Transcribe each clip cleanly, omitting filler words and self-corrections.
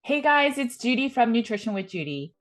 Hey guys, it's Judy from Nutrition with Judy.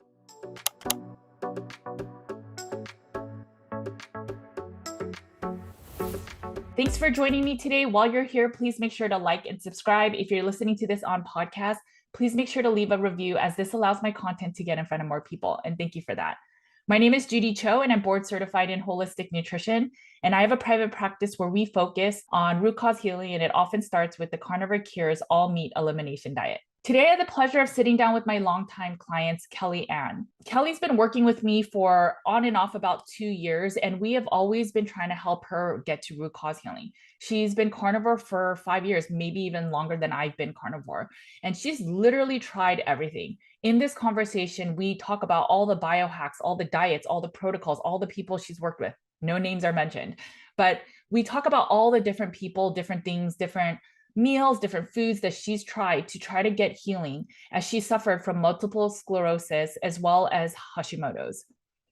Thanks for joining me today. While you're here, please make sure to like and subscribe. If you're listening to this on podcast, please make sure to leave a review as this allows my content to get in front of more people. And thank you for that. My name is Judy Cho, and I'm board certified in holistic nutrition. And I have a private practice where we focus on root cause healing, and it often starts with the Carnivore Cures all meat elimination diet. Today, I had the pleasure of sitting down with my longtime clients, Kelly Ann. Kelly's been working with me for on and off about 2 years, and we have always been trying to help her get to root cause healing. She's been carnivore for 5 years, maybe even longer than I've been carnivore. And she's literally tried everything. In this conversation, we talk about all the biohacks, all the diets, all the protocols, all the people she's worked with. No names are mentioned, but we talk about all the different people, different things, different meals, different foods that she's tried to try to get healing as she suffered from multiple sclerosis as well as Hashimoto's.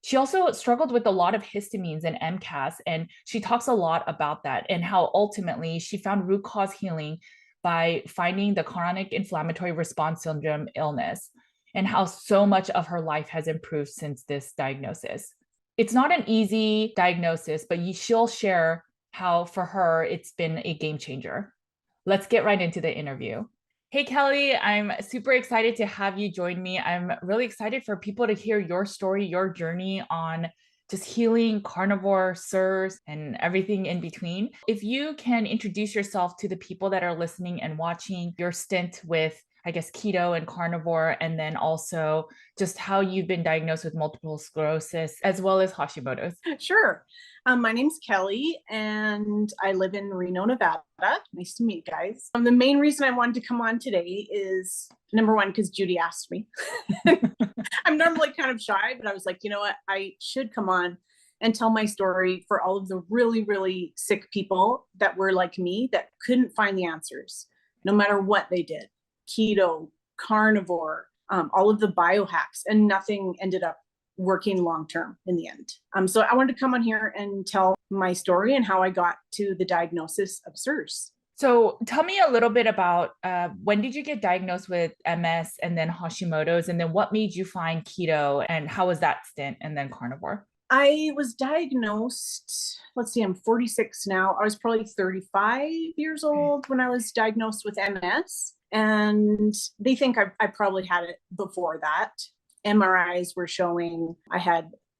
She also struggled with a lot of histamines and MCAS, and she talks a lot about that and how ultimately she found root cause healing by finding the chronic inflammatory response syndrome illness and how so much of her life has improved since this diagnosis. It's not an easy diagnosis, but she'll share how for her it's been a game changer. Let's get right into the interview. Hey, Kelly, I'm super excited to have you join me. I'm really excited for people to hear your story, your journey on just healing, carnivore, SIRS, and everything in between. If you can introduce yourself to the people that are listening and watching your stint with, I guess, keto and carnivore, and then also just how you've been diagnosed with multiple sclerosis as well as Hashimoto's. Sure. My name's Kelly, and I live in Reno, Nevada. Nice to meet you guys. The main reason I wanted to come on today is, number one, because Judy asked me. I'm normally kind of shy, but I was like, you know what? I should come on and tell my story for all of the really, really sick people that were like me that couldn't find the answers, no matter what they did. Keto, carnivore, all of the biohacks, and nothing ended up working long-term in the end. So I wanted to come on here and tell my story and how I got to the diagnosis of SIRS. So tell me a little bit about when did you get diagnosed with MS and then Hashimoto's, and then what made you find keto and how was that stint and then carnivore? I was diagnosed, let's see, I'm 46 now. I was probably 35 years old when I was diagnosed with MS. And they think I probably had it before that. MRIs were showing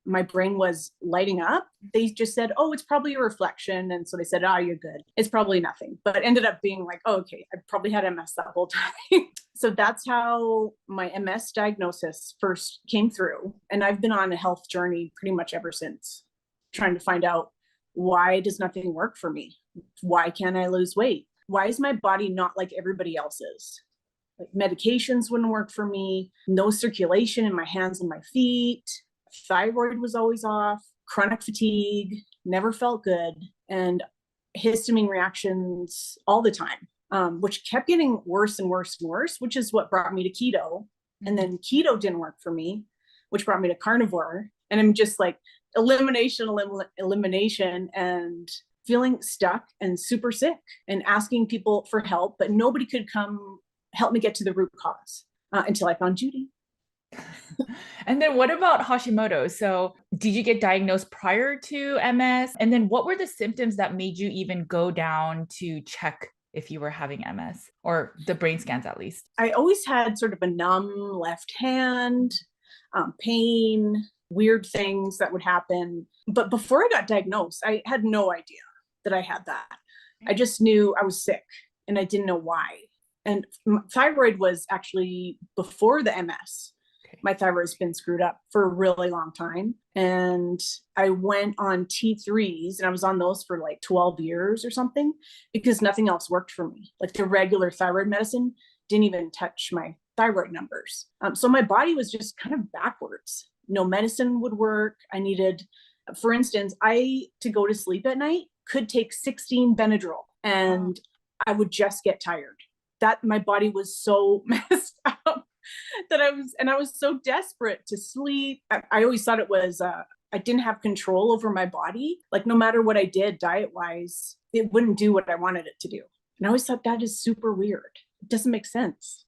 my brain was lighting up. They just said, oh, it's probably a reflection. And so they said, oh, you're good. It's probably nothing. But it ended up being like, oh, okay, I probably had MS that whole time. So that's how my MS diagnosis first came through. And I've been on a health journey pretty much ever since, trying to find out, why does nothing work for me? Why can't I lose weight? Why is my body not like everybody else's? Like medications wouldn't work for me, no circulation in my hands and my feet, thyroid was always off, chronic fatigue, never felt good, and histamine reactions all the time, which kept getting worse and worse and worse, which is what brought me to keto. And then keto didn't work for me, which brought me to carnivore. And I'm just like elimination, and feeling stuck and super sick and asking people for help, but nobody could come help me get to the root cause until I found Judy. And then what about Hashimoto's? So did you get diagnosed prior to MS? And then what were the symptoms that made you even go down to check if you were having MS or the brain scans at least? I always had sort of a numb left hand, pain, weird things that would happen. But before I got diagnosed, I had no idea that I had that. I just knew I was sick and I didn't know why. And thyroid was actually before the MS. Okay. My thyroid's been screwed up for a really long time. And I went on T3s and I was on those for like 12 years or something because nothing else worked for me. Like the regular thyroid medicine didn't even touch my thyroid numbers. So my body was just kind of backwards. No medicine would work. I needed, for instance, to go to sleep at night, could take 16 Benadryl and I would just get tired. That my body was so messed up that I was so desperate to sleep. I always thought it was, I didn't have control over my body. Like no matter what I did diet wise, it wouldn't do what I wanted it to do. And I always thought that is super weird. It doesn't make sense.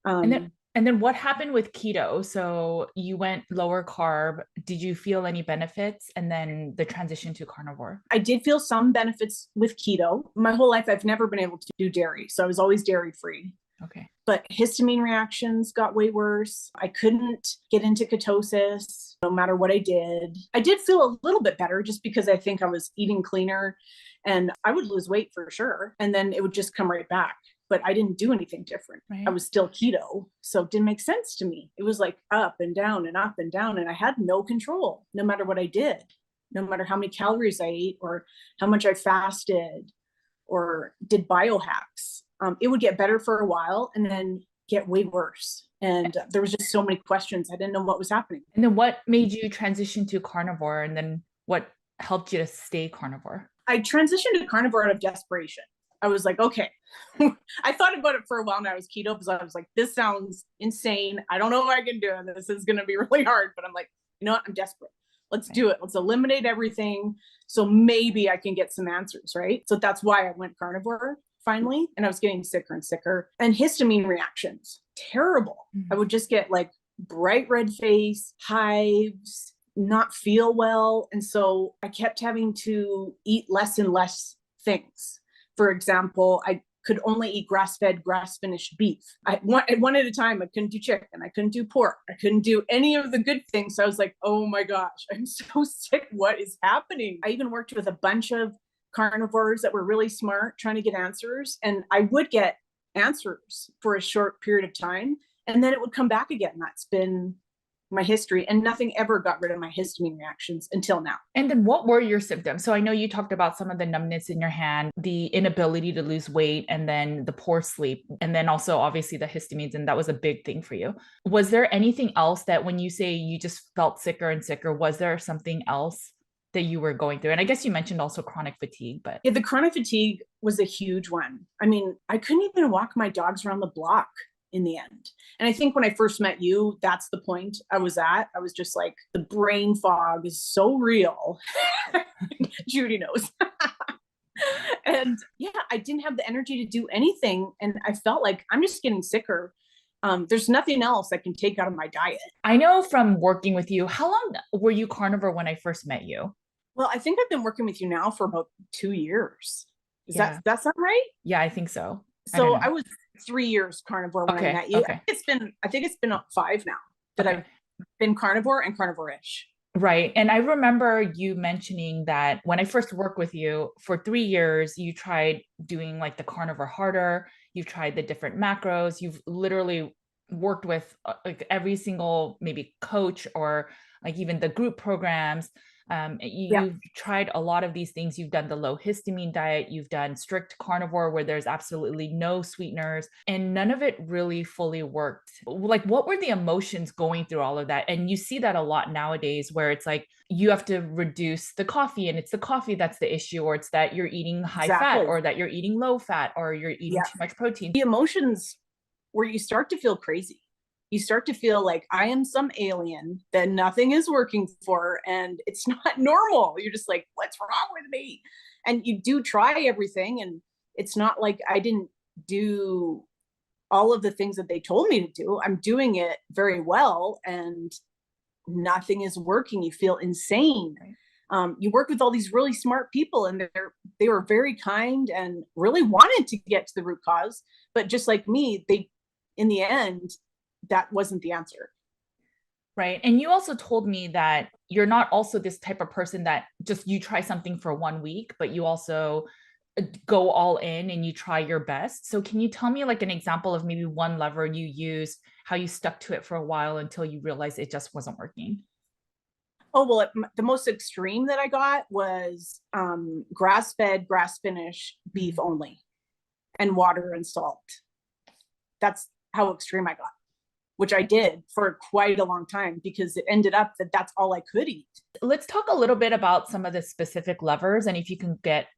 And then what happened with keto? So you went lower carb. Did you feel any benefits? And then the transition to carnivore? I did feel some benefits with keto. My whole life, I've never been able to do dairy. So I was always dairy free. Okay. But histamine reactions got way worse. I couldn't get into ketosis no matter what I did. I did feel a little bit better just because I think I was eating cleaner and I would lose weight for sure. And then it would just come right back. But I didn't do anything different. Right. I was still keto. So it didn't make sense to me. It was like up and down and up and down. And I had no control no matter what I did, no matter how many calories I ate or how much I fasted or did biohacks. It would get better for a while and then get way worse. And there was just so many questions. I didn't know what was happening. And then what made you transition to carnivore? And then what helped you to stay carnivore? I transitioned to carnivore out of desperation. I was like, okay. I thought about it for a while when I was keto because I was like, this sounds insane. I don't know if I can do it. This is going to be really hard. But I'm like, you know what? I'm desperate. Let's do it. Let's eliminate everything. So maybe I can get some answers, right? So that's why I went carnivore finally. And I was getting sicker and sicker. And histamine reactions, terrible. I would just get like bright red face, hives, not feel well. And so I kept having to eat less and less things. For example, I could only eat grass-fed, grass-finished beef. One at a time. I couldn't do chicken. I couldn't do pork. I couldn't do any of the good things. So I was like, oh my gosh, I'm so sick. What is happening? I even worked with a bunch of carnivores that were really smart trying to get answers. And I would get answers for a short period of time. And then it would come back again. That's been my history, and nothing ever got rid of my histamine reactions until now. And then what were your symptoms? So I know you talked about some of the numbness in your hand, the inability to lose weight, and then the poor sleep, and then also obviously the histamines, and that was a big thing for you. Was there anything else that when you say you just felt sicker and sicker, was there something else that you were going through? And I guess you mentioned also chronic fatigue, but yeah, the chronic fatigue was a huge one. I mean, I couldn't even walk my dogs around the block in the end. And I think when I first met you, that's the point I was at. I was just like, the brain fog is so real. Judy knows. And yeah, I didn't have the energy to do anything. And I felt like I'm just getting sicker. There's nothing else I can take out of my diet. I know from working with you, how long were you carnivore when I first met you? Well, I think I've been working with you now for about 2 years. That's not right? Yeah, I think so. So I was 3 years carnivore when I met you. Okay. I think it's been 5 now that I've been carnivore and carnivore-ish. Right. And I remember you mentioning that when I first worked with you for 3 years, you tried doing like the carnivore harder. You've tried the different macros. You've literally worked with like every single maybe coach or like even the group programs. You've tried a lot of these things. You've done the low histamine diet. You've done strict carnivore where there's absolutely no sweeteners, and none of it really fully worked. Like, what were the emotions going through all of that? And you see that a lot nowadays where it's like you have to reduce the coffee and it's the coffee that's the issue, or it's that you're eating high fat, or that you're eating low fat, or you're eating too much protein. The emotions where you start to feel crazy. You start to feel like I am some alien that nothing is working for and it's not normal. You're just like, what's wrong with me? And you do try everything. And it's not like I didn't do all of the things that they told me to do. I'm doing it very well and nothing is working. You feel insane. You work with all these really smart people and they were very kind and really wanted to get to the root cause. But just like me, in the end, that wasn't the answer. Right. And you also told me that you're not also this type of person that just you try something for 1 week, but you also go all in and you try your best. So can you tell me like an example of maybe one lever you used, how you stuck to it for a while until you realized it just wasn't working? Oh, well, the most extreme that I got was grass-fed, grass-finished beef only and water and salt. That's how extreme I got, which I did for quite a long time because it ended up that that's all I could eat. Let's talk a little bit about some of the specific levers and if you can get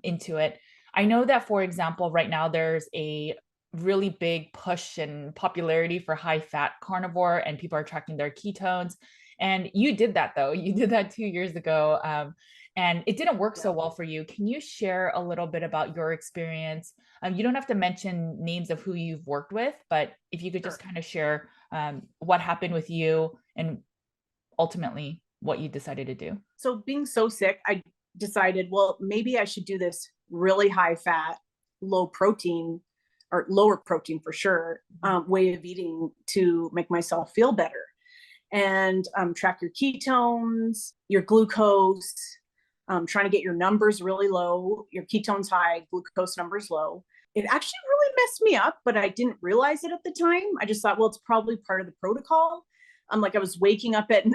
into it. I know that, for example, right now there's a really big push and popularity for high fat carnivore and people are tracking their ketones. And you did that though. You did that 2 years ago. and it didn't work Yeah. so well for you. Can you share a little bit about your experience? You don't have to mention names of who you've worked with, but if you could just Sure. kind of share what happened with you and ultimately what you decided to do. So being so sick, I decided, well, maybe I should do this really high fat, low protein, or lower protein for sure, way of eating to make myself feel better. And track your ketones, your glucose, trying to get your numbers really low, your ketones high, glucose numbers low. It actually really messed me up, but I didn't realize it at the time. I just thought, well, it's probably part of the protocol. Like I was waking up at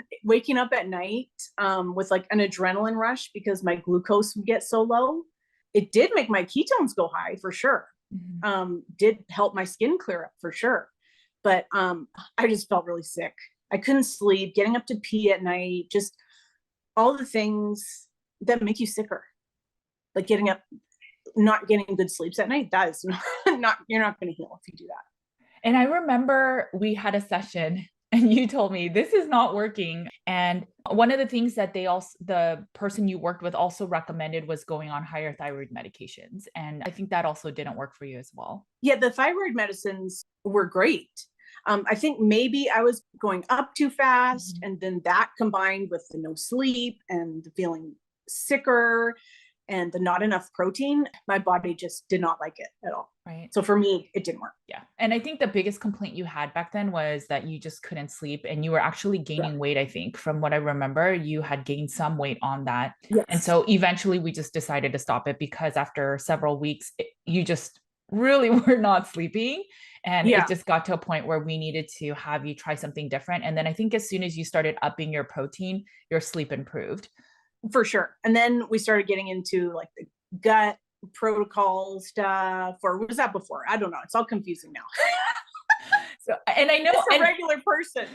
night with like an adrenaline rush because my glucose would get so low. It did make my ketones go high for sure. Did help my skin clear up for sure. But I just felt really sick. I couldn't sleep, getting up to pee at night, just all the things that make you sicker. Like getting up, not getting good sleeps at night, that is not you're not going to heal if you do that. And I remember we had a session and you told me this is not working. And one of the things that the person you worked with also recommended was going on higher thyroid medications. And I think that also didn't work for you as well. Yeah, the thyroid medicines were great. I think maybe I was going up too fast, and then that combined with the no sleep and the feeling sicker and the not enough protein, my body just did not like it at all. Right. So for me, it didn't work. Yeah. And I think the biggest complaint you had back then was that you just couldn't sleep and you were actually gaining weight. I think from what I remember, you had gained some weight on that. Yes. And so eventually we just decided to stop it because after several weeks, you just really were not sleeping. And it just got to a point where we needed to have you try something different. And then I think as soon as you started upping your protein, your sleep improved. For sure. And then we started getting into like the gut protocol stuff, or was that before? I don't know. It's all confusing now. So, and I know it's a regular person.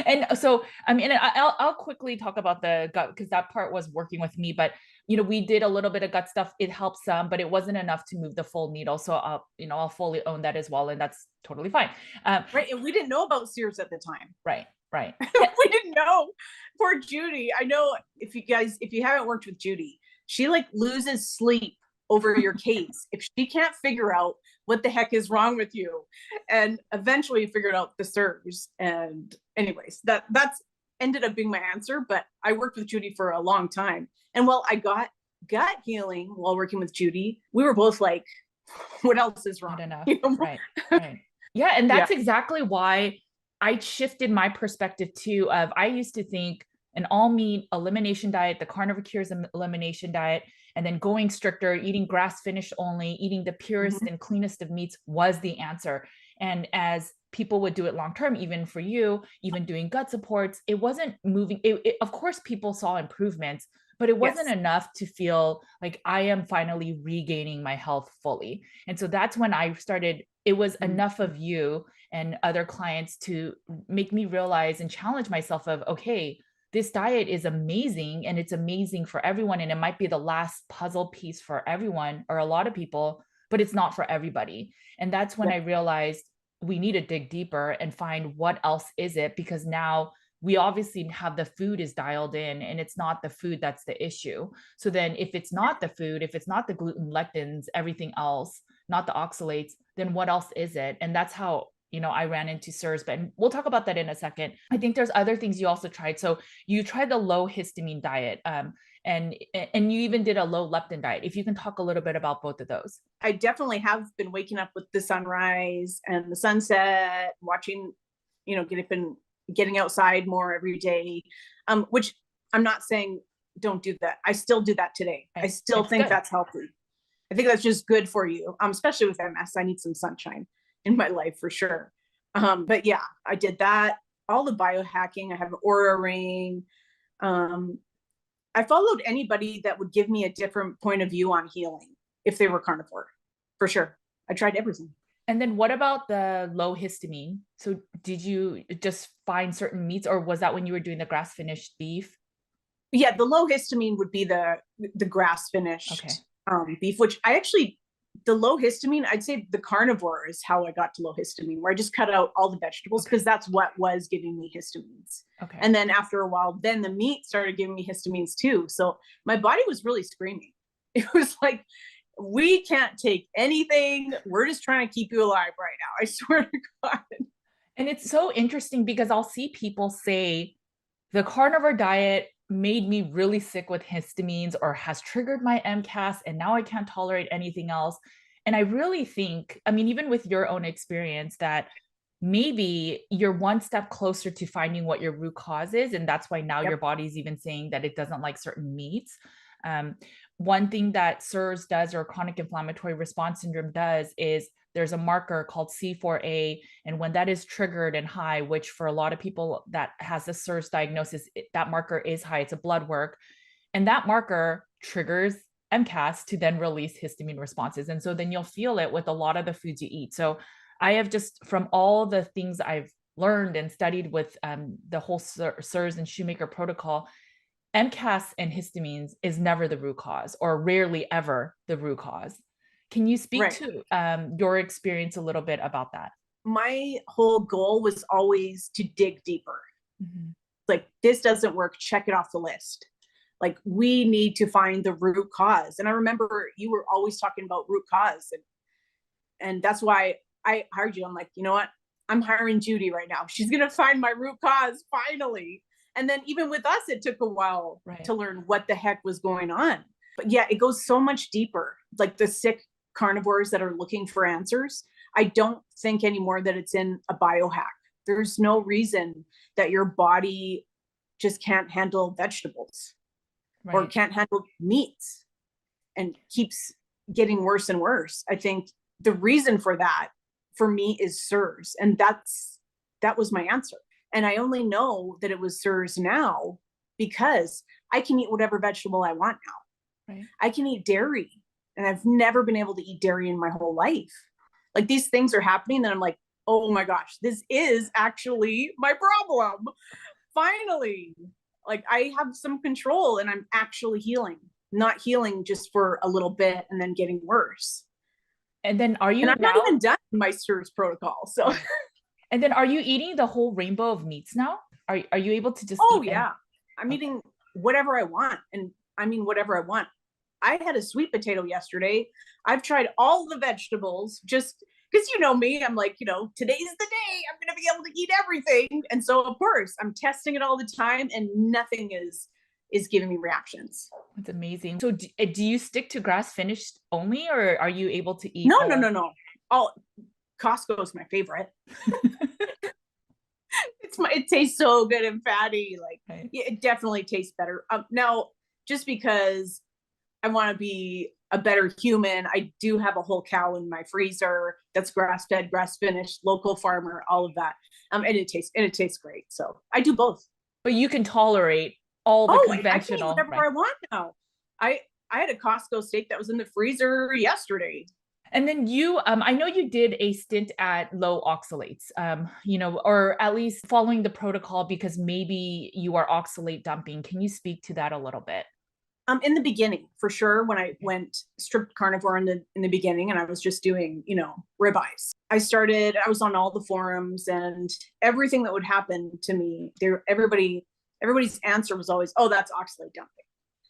And so, I mean, I'll quickly talk about the gut because that part was working with me, but we did a little bit of gut stuff. It helped some, but it wasn't enough to move the full needle. So I'll fully own that as well. And that's totally fine. Right. And we didn't know about Sears at the time. Right. We didn't know. Poor Judy. I know if you haven't worked with Judy, she like loses sleep over your case if she can't figure out what the heck is wrong with you. And eventually figured out the SIRS. And anyways, that's ended up being my answer. But I worked with Judy for a long time. And while I got gut healing while working with Judy, we were both like, what else is wrong? Not enough. Right. Yeah. And that's exactly why I shifted my perspective too of I used to think an all meat elimination diet, the Carnivore Cures elimination diet, and then going stricter, eating grass finished only, eating the purest and cleanest of meats was the answer. And as people would do it long term, even for you, even doing gut supports, it wasn't moving. Of course, people saw improvements, but it wasn't enough to feel like I am finally regaining my health fully. And so that's when I started. It was enough of you and other clients to make me realize and challenge myself of, okay, this diet is amazing and it's amazing for everyone. And it might be the last puzzle piece for everyone or a lot of people, but it's not for everybody. And that's when I realized we need to dig deeper and find what else is it, because now we obviously have the food is dialed in and it's not the food that's the issue. So then if it's not the food, if it's not the gluten, lectins, everything else, not the oxalates, then what else is it? And that's how I ran into SIRS, but we'll talk about that in a second. I think there's other things you also tried. So you tried the low histamine diet, and you even did a low leptin diet. If you can talk a little bit about both of those. I definitely have been waking up with the sunrise and the sunset, watching, getting outside more every day, which I'm not saying don't do that. I still do that today. I still think that's healthy. I think that's just good for you, especially with MS. I need some sunshine in my life for sure. But yeah, I did that. All the biohacking. I have an Aura ring. I followed anybody that would give me a different point of view on healing if they were carnivore, for sure. I tried everything. And then what about the low histamine? So did you just find certain meats, or was that when you were doing the grass finished beef? Yeah, the low histamine would be the grass finished beef, which I actually the low histamine, I'd say the carnivore is how I got to low histamine, where I just cut out all the vegetables because that's what was giving me histamines. Okay. And then after a while, then the meat started giving me histamines too. So my body was really screaming. It was like, we can't take anything. We're just trying to keep you alive right now. I swear to God. And it's so interesting because I'll see people say the carnivore diet made me really sick with histamines or has triggered my MCAS and now I can't tolerate anything else. And I really think, I mean, even with your own experience, that maybe you're one step closer to finding what your root cause is. And that's why now Yep. your body's even saying that it doesn't like certain meats. One thing that SIRS does, or chronic inflammatory response syndrome does, is there's a marker called C4A. And when that is triggered and high, which for a lot of people that has the SIRS diagnosis, that marker is high, it's a blood work. And that marker triggers MCAS to then release histamine responses. And so then you'll feel it with a lot of the foods you eat. So I have just, from all the things I've learned and studied with the whole SIRS and Shoemaker protocol, MCAS and histamines is never the root cause, or rarely ever the root cause. Can you speak Right. to your experience a little bit about that? My whole goal was always to dig deeper. Mm-hmm. Like, this doesn't work, check it off the list. Like, we need to find the root cause. And I remember you were always talking about root cause. And that's why I hired you. I'm like, you know what? I'm hiring Judy right now. She's going to find my root cause finally. And then even with us, it took a while to learn what the heck was going on. But yeah, it goes so much deeper. Like the sick carnivores that are looking for answers, I don't think anymore that it's in a biohack. There's no reason that your body just can't handle vegetables or can't handle meats and keeps getting worse and worse. I think the reason for that for me is SIRS. And that was my answer. And I only know that it was SIRS now because I can eat whatever vegetable I want now. Right. I can eat dairy, and I've never been able to eat dairy in my whole life. Like, these things are happening, and I'm like, oh my gosh, this is actually my problem. Finally, like, I have some control and I'm actually healing, not healing just for a little bit and then getting worse. And then are you and I'm now not even done my SIRS protocol. So and then are you eating the whole rainbow of meats now? Are you able to just eat yeah, I'm eating whatever I want. And I mean, whatever I want. I had a sweet potato yesterday. I've tried all the vegetables just because, you know me, I'm like, today's the day I'm going to be able to eat everything. And so, of course, I'm testing it all the time and nothing is giving me reactions. That's amazing. So do you stick to grass finished only, or are you able to eat? No. Costco is my favorite. It tastes so good and fatty. Like, it definitely tastes better. Now, just because I want to be a better human, I do have a whole cow in my freezer that's grass fed, grass finished, local farmer, all of that. And it tastes great. So I do both. But you can tolerate all the conventional. I can eat whatever I want now. I had a Costco steak that was in the freezer yesterday. And then you, I know you did a stint at low oxalates, or at least following the protocol because maybe you are oxalate dumping. Can you speak to that a little bit? In the beginning, for sure, when I went strict carnivore in the beginning, and I was just doing, ribeyes. I was on all the forums, and everything that would happen to me, everybody's answer was always, "Oh, that's oxalate dumping."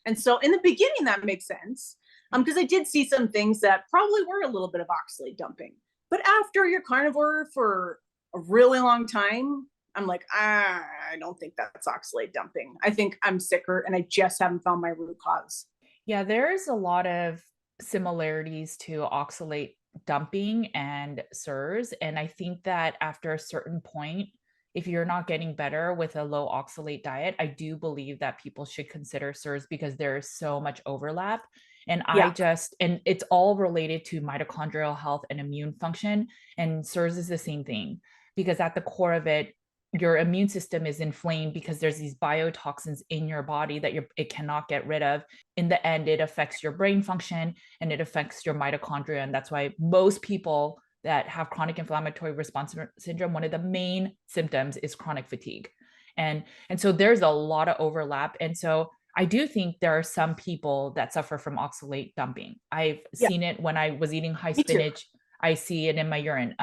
And so in the beginning, that makes sense. Because I did see some things that probably were a little bit of oxalate dumping. But after you're carnivore for a really long time, I'm like, I don't think that's oxalate dumping. I think I'm sicker and I just haven't found my root cause. Yeah, there's a lot of similarities to oxalate dumping and SIRS. And I think that after a certain point, if you're not getting better with a low oxalate diet, I do believe that people should consider SIRS because there is so much overlap. And and it's all related to mitochondrial health and immune function. And SIRS is the same thing because at the core of it, your immune system is inflamed because there's these biotoxins in your body that it cannot get rid of. In the end, it affects your brain function and it affects your mitochondria. And that's why most people that have chronic inflammatory response syndrome, one of the main symptoms is chronic fatigue. And so there's a lot of overlap. And so I do think there are some people that suffer from oxalate dumping. I've Yeah, seen it when I was eating high me too. spinach. I see it in my urine.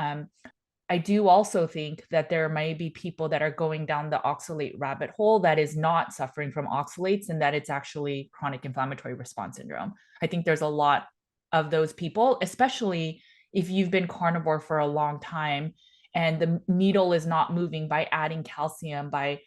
I do also think that there may be people that are going down the oxalate rabbit hole that is not suffering from oxalates and that it's actually chronic inflammatory response syndrome. I think there's a lot of those people, especially if you've been carnivore for a long time and the needle is not moving by adding calcium, by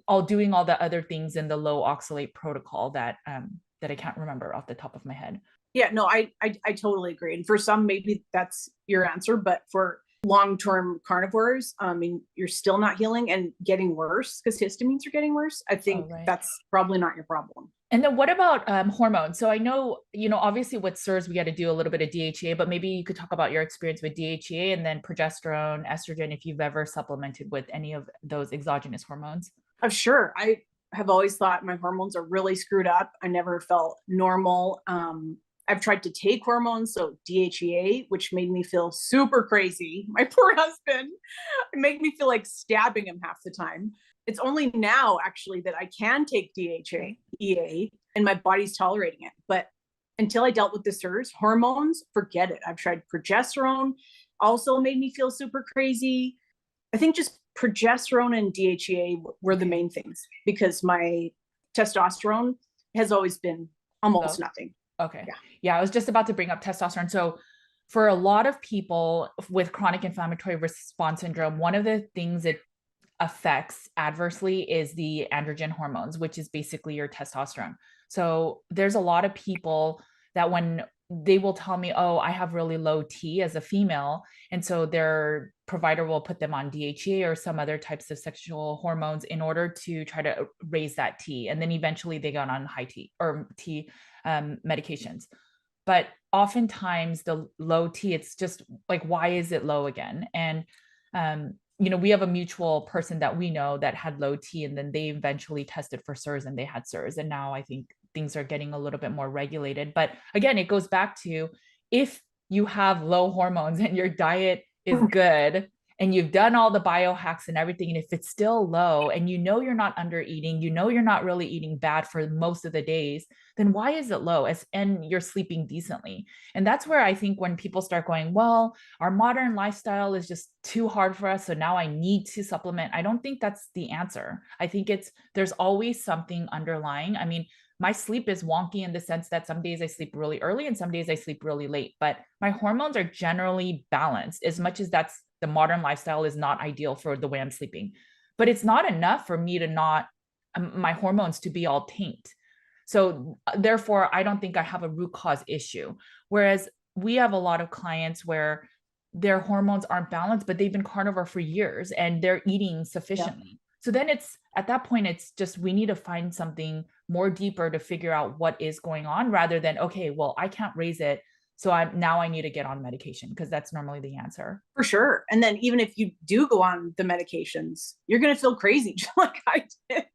all doing all the other things in the low oxalate protocol that I can't remember off the top of my head. Yeah, no, I totally agree. And for some, maybe that's your answer, but for long-term carnivores, I mean, you're still not healing and getting worse because histamines are getting worse. I Oh, think right. that's probably not your problem. And then what about hormones? So I know, obviously with SIRS, we got to do a little bit of DHEA, but maybe you could talk about your experience with DHEA and then progesterone, estrogen, if you've ever supplemented with any of those exogenous hormones. Sure. I have always thought my hormones are really screwed up. I never felt normal. I've tried to take hormones, so DHEA, which made me feel super crazy. My poor husband, it made me feel like stabbing him half the time. It's only now actually that I can take DHEA and my body's tolerating it. But until I dealt with the SIRS hormones, forget it. I've tried progesterone, also made me feel super crazy. I think just progesterone and DHEA were the main things because my testosterone has always been almost nothing. Okay. Yeah. Yeah, I was just about to bring up testosterone. So for a lot of people with chronic inflammatory response syndrome, one of the things it affects adversely is the androgen hormones, which is basically your testosterone. So there's a lot of people that when they will tell me, oh, I have really low T as a female. And so their provider will put them on DHEA or some other types of sexual hormones in order to try to raise that T. And then eventually they got on high T or T medications. But oftentimes the low T, it's just like, why is it low again? And we have a mutual person that we know that had low T, and then they eventually tested for SIRS and they had SIRS. And now I think things are getting a little bit more regulated. But again, it goes back to if you have low hormones and your diet is good and you've done all the biohacks and everything, and if it's still low and you're not under eating, you're not really eating bad for most of the days, then why is it low and you're sleeping decently? And that's where I think when people start going, well, our modern lifestyle is just too hard for us, so now I need to supplement. I don't think that's the answer. I think there's always something underlying. I mean, my sleep is wonky in the sense that some days I sleep really early and some days I sleep really late, but my hormones are generally balanced, as much as that's the modern lifestyle is not ideal for the way I'm sleeping. But it's not enough for me to not my hormones to be all taint. So therefore, I don't think I have a root cause issue. Whereas we have a lot of clients where their hormones aren't balanced, but they've been carnivore for years and they're eating sufficiently. Yeah. So then it's at that point, it's just we need to find something more deeper to figure out what is going on rather than, okay, well, I can't raise it. So I need to get on medication, because that's normally the answer. For sure. And then even if you do go on the medications, you're going to feel crazy just like I did.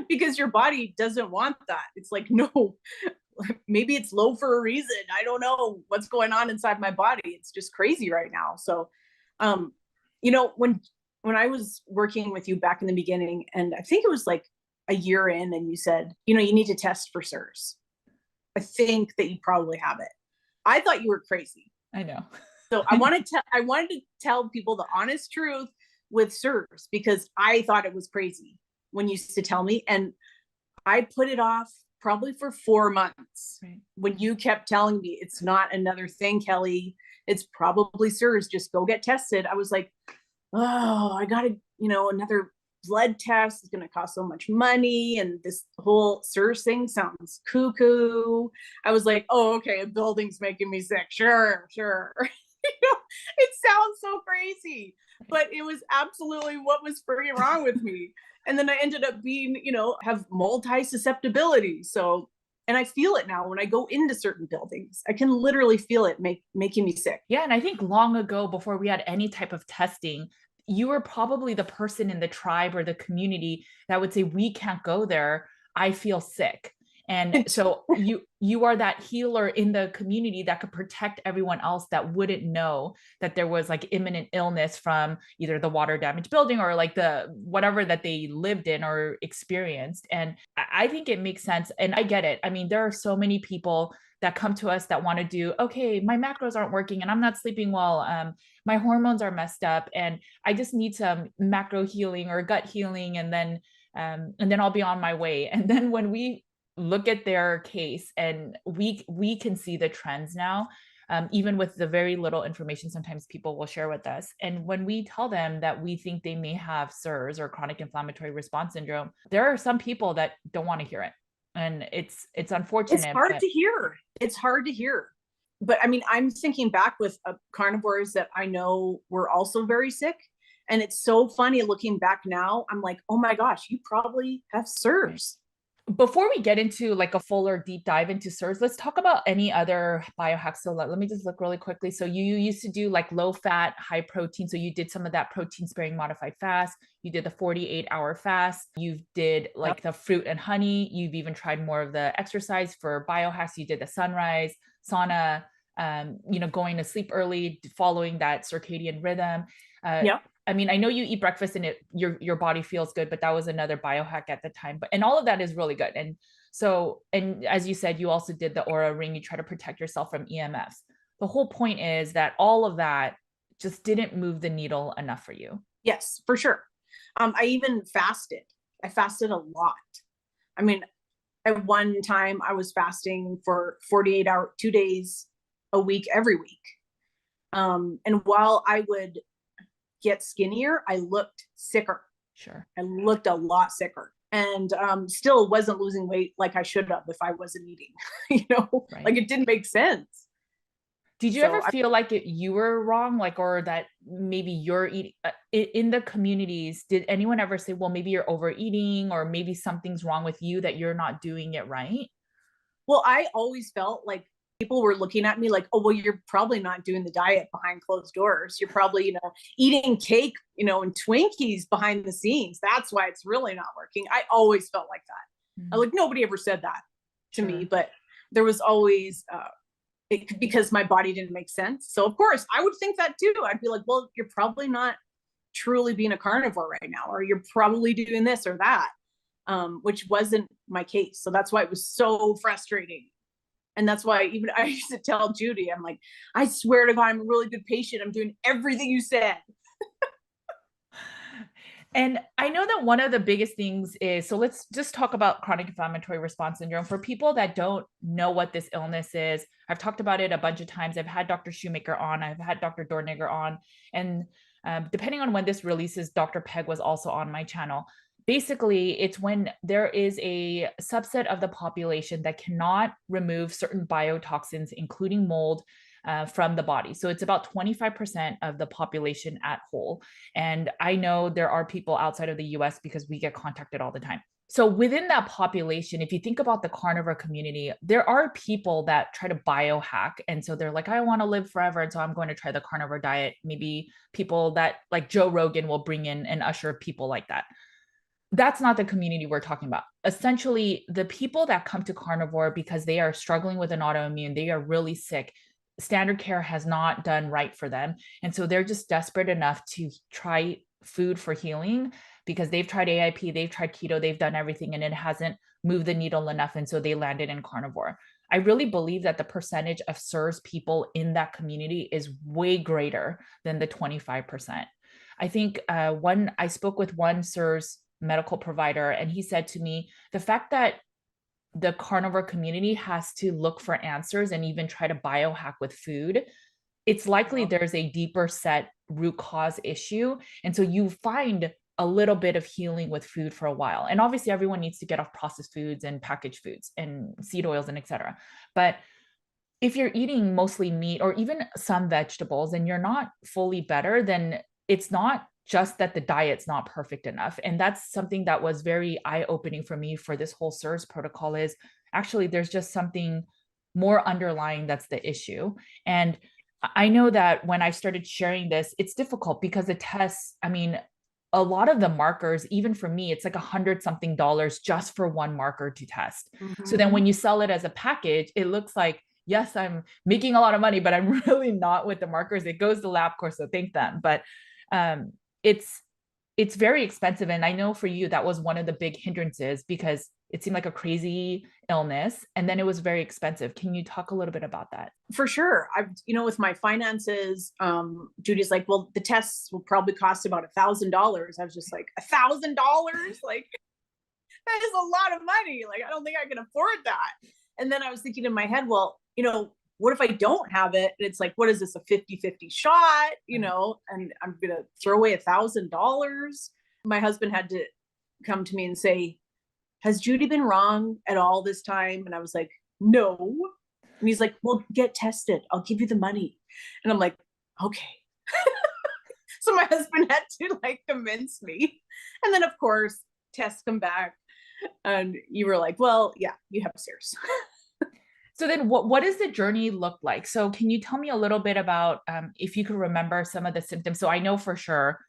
Because your body doesn't want that. It's like, no, maybe it's low for a reason. I don't know what's going on inside my body. It's just crazy right now. So, when I was working with you back in the beginning, and I think it was like a year in, and you said, you need to test for SIRS. I think that you probably have it. I thought you were crazy. I know. So I wanted to tell people the honest truth with SIRS, because I thought it was crazy when you used to tell me, and I put it off probably for 4 months. Right. When you kept telling me it's not another thing, Kelly, it's probably SIRS, just go get tested. I was like, oh, I got to, another blood test is going to cost so much money, and this whole SIRS thing sounds cuckoo. I was like, oh, okay, a building's making me sick. Sure. It sounds so crazy, but it was absolutely what was freaking wrong with me. And then I ended up being, have multi-susceptibility. So, and I feel it now when I go into certain buildings. I can literally feel it making me sick. Yeah. And I think long ago, before we had any type of testing, you were probably the person in the tribe or the community that would say, we can't go there. I feel sick. And so you are that healer in the community that could protect everyone else that wouldn't know that there was like imminent illness from either the water damaged building or like the whatever that they lived in or experienced. And I think it makes sense. And I get it. I mean, there are so many people that come to us that want to do, okay, my macros aren't working and I'm not sleeping well. My hormones are messed up and I just need some macro healing or gut healing. And then I'll be on my way. And then when we look at their case and we can see the trends now, even with the very little information sometimes people will share with us. And when we tell them that we think they may have SIRS or chronic inflammatory response syndrome, there are some people that don't want to hear it. And it's unfortunate. It's hard to hear. It's hard to hear. But I mean, I'm thinking back with carnivores that I know were also very sick. And it's so funny looking back now. I'm like, oh my gosh, you probably have SIRS. Before we get into like a fuller deep dive into SIRS, let's talk about any other biohacks. So let me just look really quickly. So you used to do like low fat, high protein. So you did some of that protein sparing modified fast. You did the 48-hour fast. You did like the fruit and honey. You've even tried more of the exercise for biohacks. You did the sunrise, sauna, going to sleep early, following that circadian rhythm. Yeah. I mean, I know you eat breakfast and your body feels good, but that was another biohack at the time. And all of that is really good. And as you said, you also did the Aura ring. You try to protect yourself from EMFs. The whole point is that all of that just didn't move the needle enough for you. Yes, for sure. I even fasted. I fasted a lot. I mean, at one time I was fasting for 48 hours, 2 days a week, every week. And while I would get skinnier, I looked sicker. Sure. I looked a lot sicker and still wasn't losing weight like I should have if I wasn't eating, Right. Like it didn't make sense. Did you ever feel like you were wrong, like, or that maybe you're eating in the communities? Did anyone ever say, well, maybe you're overeating or maybe something's wrong with you that you're not doing it right? Well, I always felt like people were looking at me like, oh, well, you're probably not doing the diet behind closed doors. You're probably, eating cake, and Twinkies behind the scenes. That's why it's really not working. I always felt like that. Mm-hmm. Like nobody ever said that to me, but there was always, because my body didn't make sense. So of course I would think that too. I'd be like, well, you're probably not truly being a carnivore right now, or you're probably doing this or that, which wasn't my case. So that's why it was so frustrating. And that's why even I used to tell Judy, I'm like, I swear to God, I'm a really good patient. I'm doing everything you said. And I know that one of the biggest things is, so let's just talk about chronic inflammatory response syndrome. For people that don't know what this illness is, I've talked about it a bunch of times. I've had Dr. Shoemaker on, I've had Dr. Dorniger on, and depending on when this releases, Dr. Peg was also on my channel. Basically, it's when there is a subset of the population that cannot remove certain biotoxins, including mold, from the body. So it's about 25% of the population at whole. And I know there are people outside of the US because we get contacted all the time. So within that population, if you think about the carnivore community, there are people that try to biohack. And so they're like, I want to live forever. And so I'm going to try the carnivore diet. Maybe people that like Joe Rogan will bring in and usher people like that. That's not the community we're talking about. Essentially, the people that come to carnivore because they are struggling with an autoimmune, they are really sick, standard care has not done right for them. And so they're just desperate enough to try food for healing because they've tried AIP, they've tried keto, they've done everything and it hasn't moved the needle enough. And so they landed in carnivore. I really believe that the percentage of SIRS people in that community is way greater than the 25%. I think I spoke with one SIRS medical provider and he said to me, the fact that the carnivore community has to look for answers and even try to biohack with food, it's likely there's a deeper set root cause issue. And so you find a little bit of healing with food for a while. And obviously everyone needs to get off processed foods and packaged foods and seed oils and etc. But if you're eating mostly meat or even some vegetables and you're not fully better, then it's not just that the diet's not perfect enough. And that's something that was very eye-opening for me for this whole SIRS protocol is actually there's just something more underlying that's the issue. And I know that when I started sharing this, it's difficult because the tests, I mean, a lot of the markers, even for me, it's like $100 something just for one marker to test. So then Mhm. when you sell it as a package, it looks like, yes, I'm making a lot of money, but I'm really not with the markers. It goes to LabCorp, so thank them. But um, it's it's very expensive. And I know for you, that was one of the big hindrances because it seemed like a crazy illness. And then it was very expensive. Can you talk a little bit about that? For sure. I've, with my finances, Judy's like, well, the tests will probably cost about $1,000. I was just like, $1,000? Like, that is a lot of money. Like, I don't think I can afford that. And then I was thinking in my head, well, what if I don't have it? And it's like, what is this, a 50-50 shot? Right. And I'm going to throw away $1,000. My husband had to come to me and say, has Judy been wrong at all this time? And I was like, no. And he's like, well, get tested. I'll give you the money. And I'm like, okay. So my husband had to like convince me. And then, of course, tests come back. And you were like, well, yeah, you have SARS. So then what does the journey look like? So can you tell me a little bit about if you could remember some of the symptoms? So I know for sure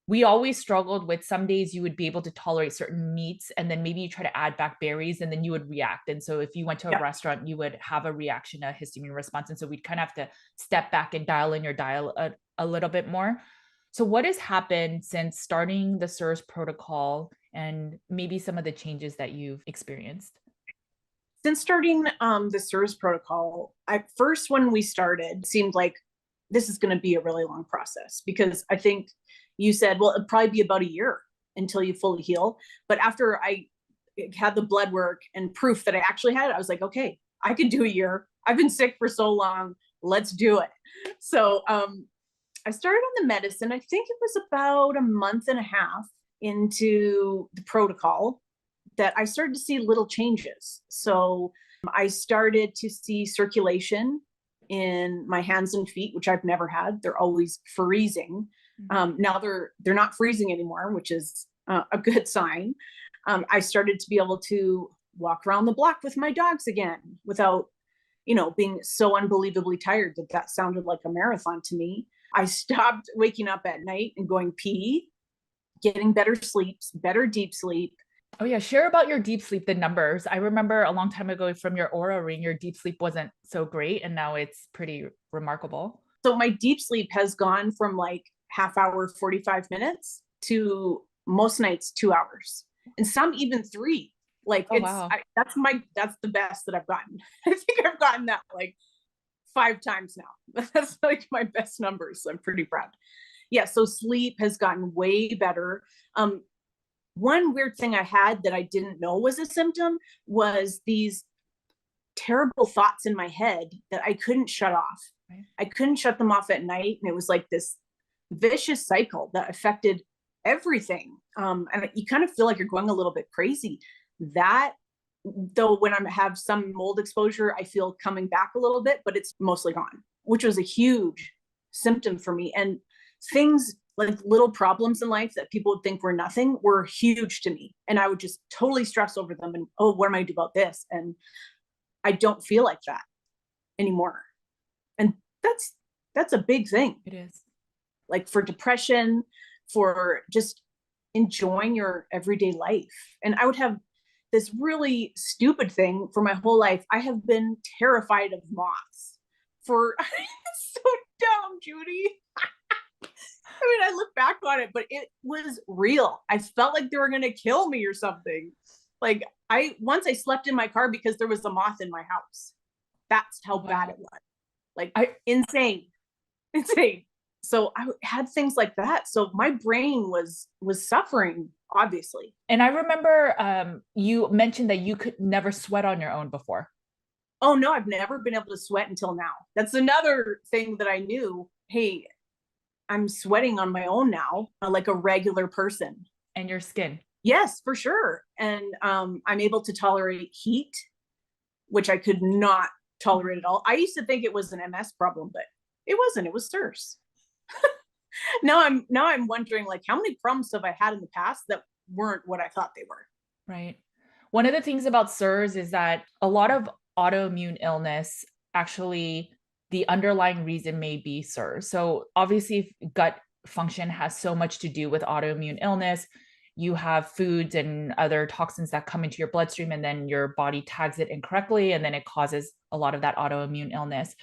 we always struggled with some days you would be able to tolerate certain meats and then maybe you try to add back berries and then you would react. And so if you went to a Yeah. restaurant, you would have a reaction, a histamine response. And so we'd kind of have to step back and dial in your dial a little bit more. So what has happened since starting the SIRS protocol and maybe some of the changes that you've experienced? Since starting the SIRS protocol, at first when we started, seemed like this is going to be a really long process because I think you said, well, it'd probably be about a year until you fully heal. But after I had the blood work and proof that I actually had it, I was like, okay, I could do a year. I've been sick for so long. Let's do it. So I started on the medicine. I think it was about a month and a half into the protocol that I started to see little changes. So I started to see circulation in my hands and feet, which I've never had. They're always freezing. Now they're not freezing anymore, which is a good sign. I started to be able to walk around the block with my dogs again without, being so unbelievably tired that sounded like a marathon to me. I stopped waking up at night and going pee, getting better sleeps, better deep sleep. Oh yeah, share about your deep sleep, the numbers. I remember a long time ago from your Aura ring, your deep sleep wasn't so great, and now it's pretty remarkable. So my deep sleep has gone from like half hour, 45 minutes to most nights 2 hours, and some even three. Like Oh wow. that's the best that I've gotten. I think I've gotten that like 5 times now. That's like my best numbers. So I'm pretty proud. Yeah, so sleep has gotten way better. One weird thing I had that I didn't know was a symptom was these terrible thoughts in my head that I couldn't shut off. Right. I couldn't shut them off at night. And it was like this vicious cycle that affected everything. And you kind of feel like you're going a little bit crazy. That, though, when I have some mold exposure, I feel coming back a little bit, but it's mostly gone, which was a huge symptom for me. And things like little problems in life that people would think were nothing were huge to me. And I would just totally stress over them and, oh, what am I going to do about this? And I don't feel like that anymore. And that's a big thing. It is. Like for depression, for just enjoying your everyday life. And I would have this really stupid thing for my whole life. I have been terrified of moths for so dumb, Judy. I mean, I look back on it, but it was real. I felt like they were going to kill me or something. Like once I slept in my car because there was a moth in my house. That's how bad it was. Like insane. So I had things like that. So my brain was suffering, obviously. And I remember you mentioned that you could never sweat on your own before. Oh no, I've never been able to sweat until now. That's another thing that I knew. Hey, I'm sweating on my own now, like a regular person. And your skin. Yes, for sure. And I'm able to tolerate heat, which I could not tolerate at all. I used to think it was an MS problem, but it wasn't. It was SIRS. now I'm wondering, like, how many problems have I had in the past that weren't what I thought they were? Right. One of the things about SIRS is that a lot of autoimmune illness, actually, the underlying reason may be SIRS. So obviously, gut function has so much to do with autoimmune illness. You have foods and other toxins that come into your bloodstream, and then your body tags it incorrectly, and then it causes a lot of that autoimmune illness.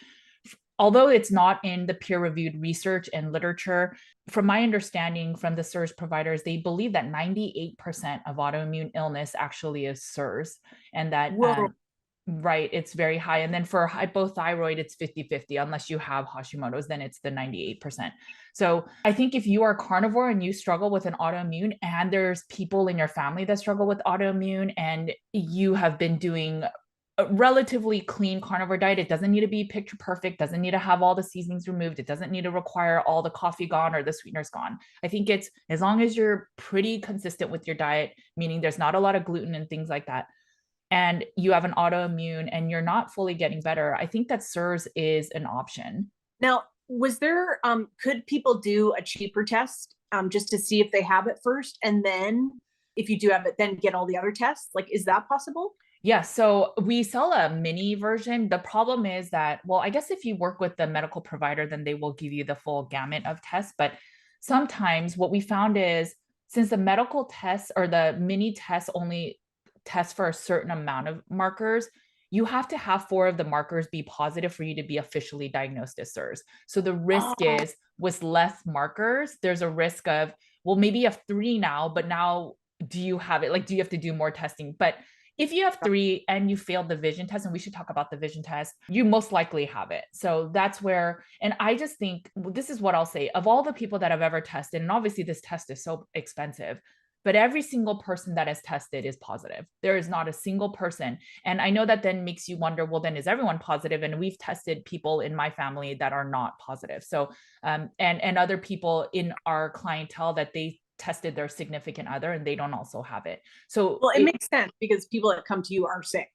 Although it's not in the peer-reviewed research and literature, from my understanding from the SIRS providers, they believe that 98% of autoimmune illness actually is SIRS, and that Whoa. right, it's very high. And then for hypothyroid, it's 50-50. Unless you have Hashimoto's, then it's the 98%. So I think if you are carnivore and you struggle with an autoimmune, and there's people in your family that struggle with autoimmune, and you have been doing a relatively clean carnivore diet, it doesn't need to be picture perfect, doesn't need to have all the seasonings removed, it doesn't need to require all the coffee gone or the sweeteners gone. I think it's as long as you're pretty consistent with your diet, meaning there's not a lot of gluten and things like that, and you have an autoimmune and you're not fully getting better, I think that SIRS is an option. Now, was there, could people do a cheaper test just to see if they have it first? And then if you do have it, then get all the other tests? Like, is that possible? Yeah, so we sell a mini version. The problem is that, well, I guess if you work with the medical provider, then they will give you the full gamut of tests. But sometimes what we found is, since the medical tests or the mini tests only test for a certain amount of markers, you have to have 4 of the markers be positive for you to be officially diagnosed as SIRS. So the risk Oh, is, with less markers, there's a risk of, well, maybe you have 3 now, but now do you have it? Like, do you have to do more testing? But if you have 3 and you failed the vision test, and we should talk about the vision test, you most likely have it. So that's where, and I just think this is what I'll say, of all the people that I've ever tested, and obviously this test is so expensive, but every single person that has tested is positive. There is not a single person. And I know that then makes you wonder, well, then is everyone positive? And we've tested people in my family that are not positive. So, and other people in our clientele that they tested their significant other and they don't also have it. So well, it makes sense because people that come to you are sick.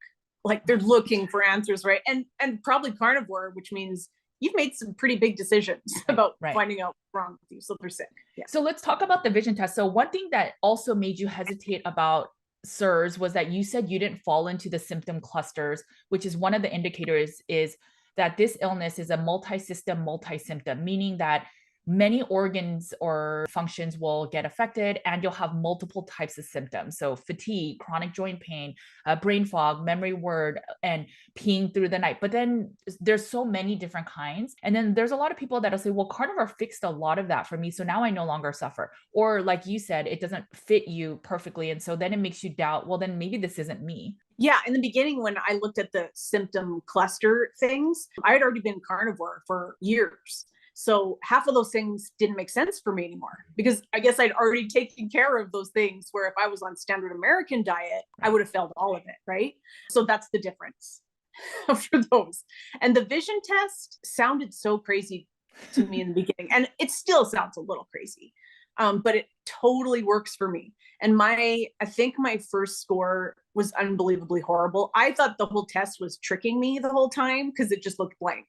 Like they're looking for answers, right? And probably carnivore, which means you've made some pretty big decisions about finding out what's wrong with you. So they're sick. Yeah. So let's talk about the vision test. So one thing that also made you hesitate about SIRS was that you said you didn't fall into the symptom clusters, which is one of the indicators is that this illness is a multi-system, multi-symptom, meaning that many organs or functions will get affected, and you'll have multiple types of symptoms. So fatigue, chronic joint pain, brain fog, memory word, and peeing through the night. But then there's so many different kinds. And then there's a lot of people that'll say, well, carnivore fixed a lot of that for me, so now I no longer suffer. Or like you said, it doesn't fit you perfectly. And so then it makes you doubt, well, then maybe this isn't me. Yeah, in the beginning, when I looked at the symptom cluster things, I had already been carnivore for years. So half of those things didn't make sense for me anymore because I guess I'd already taken care of those things where if I was on standard American diet, I would have failed all of it, right? So that's the difference for those. And the vision test sounded so crazy to me in the beginning, and it still sounds a little crazy, but it totally works for me. And I think my first score was unbelievably horrible. I thought the whole test was tricking me the whole time because it just looked blank.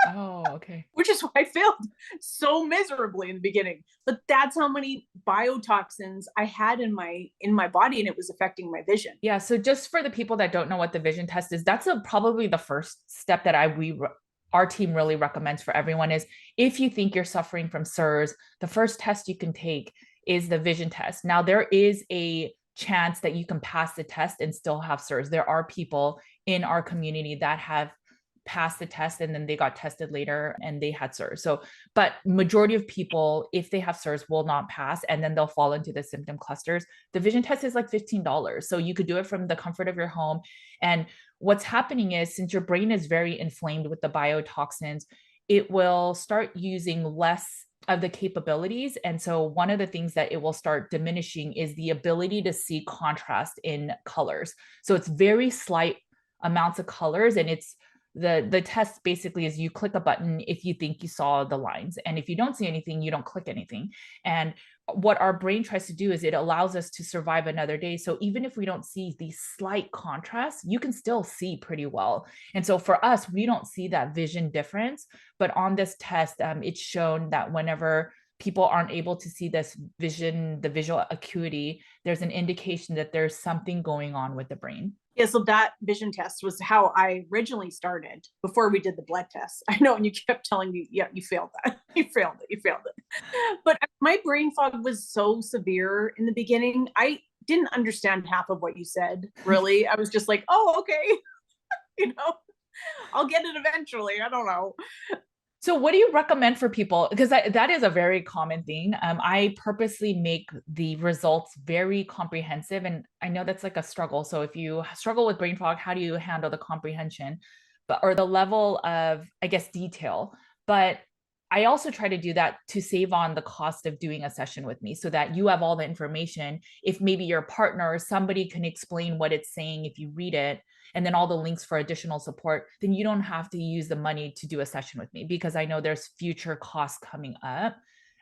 Oh, okay. Which is why I failed so miserably in the beginning. But that's how many biotoxins I had in my body, and it was affecting my vision. Yeah. So just for the people that don't know what the vision test is, that's probably the first step that our team really recommends for everyone is, if you think you're suffering from SIRS, the first test you can take is the vision test. Now, there is a chance that you can pass the test and still have SIRS. There are people in our community that have passed the test and then they got tested later and they had SIRS. So, but majority of people, if they have SIRS, will not pass, and then they'll fall into the symptom clusters. The vision test is like $15. So you could do it from the comfort of your home. And what's happening is, since your brain is very inflamed with the biotoxins, it will start using less of the capabilities. And so one of the things that it will start diminishing is the ability to see contrast in colors. So it's very slight amounts of colors, and it's the test basically is you click a button if you think you saw the lines, and if you don't see anything, you don't click anything. And what our brain tries to do is it allows us to survive another day. So even if we don't see these slight contrasts, you can still see pretty well. And so for us, we don't see that vision difference, but on this test, it's shown that whenever people aren't able to see this vision, the visual acuity, there's an indication that there's something going on with the brain. Yeah, so that vision test was how I originally started before we did the blood test. I know, and you kept telling me, yeah, you failed that. You failed it. You failed it. But my brain fog was so severe in the beginning. I didn't understand half of what you said, really. I was just like, oh, okay. You know, I'll get it eventually. I don't know. So what do you recommend for people? Because that is a very common thing. I purposely make the results very comprehensive. And I know that's like a struggle. So if you struggle with brain fog, how do you handle the comprehension, but or the level of, I guess, detail? But I also try to do that to save on the cost of doing a session with me so that you have all the information. If maybe your partner or somebody can explain what it's saying if you read it, and then all the links for additional support, then you don't have to use the money to do a session with me because I know there's future costs coming up.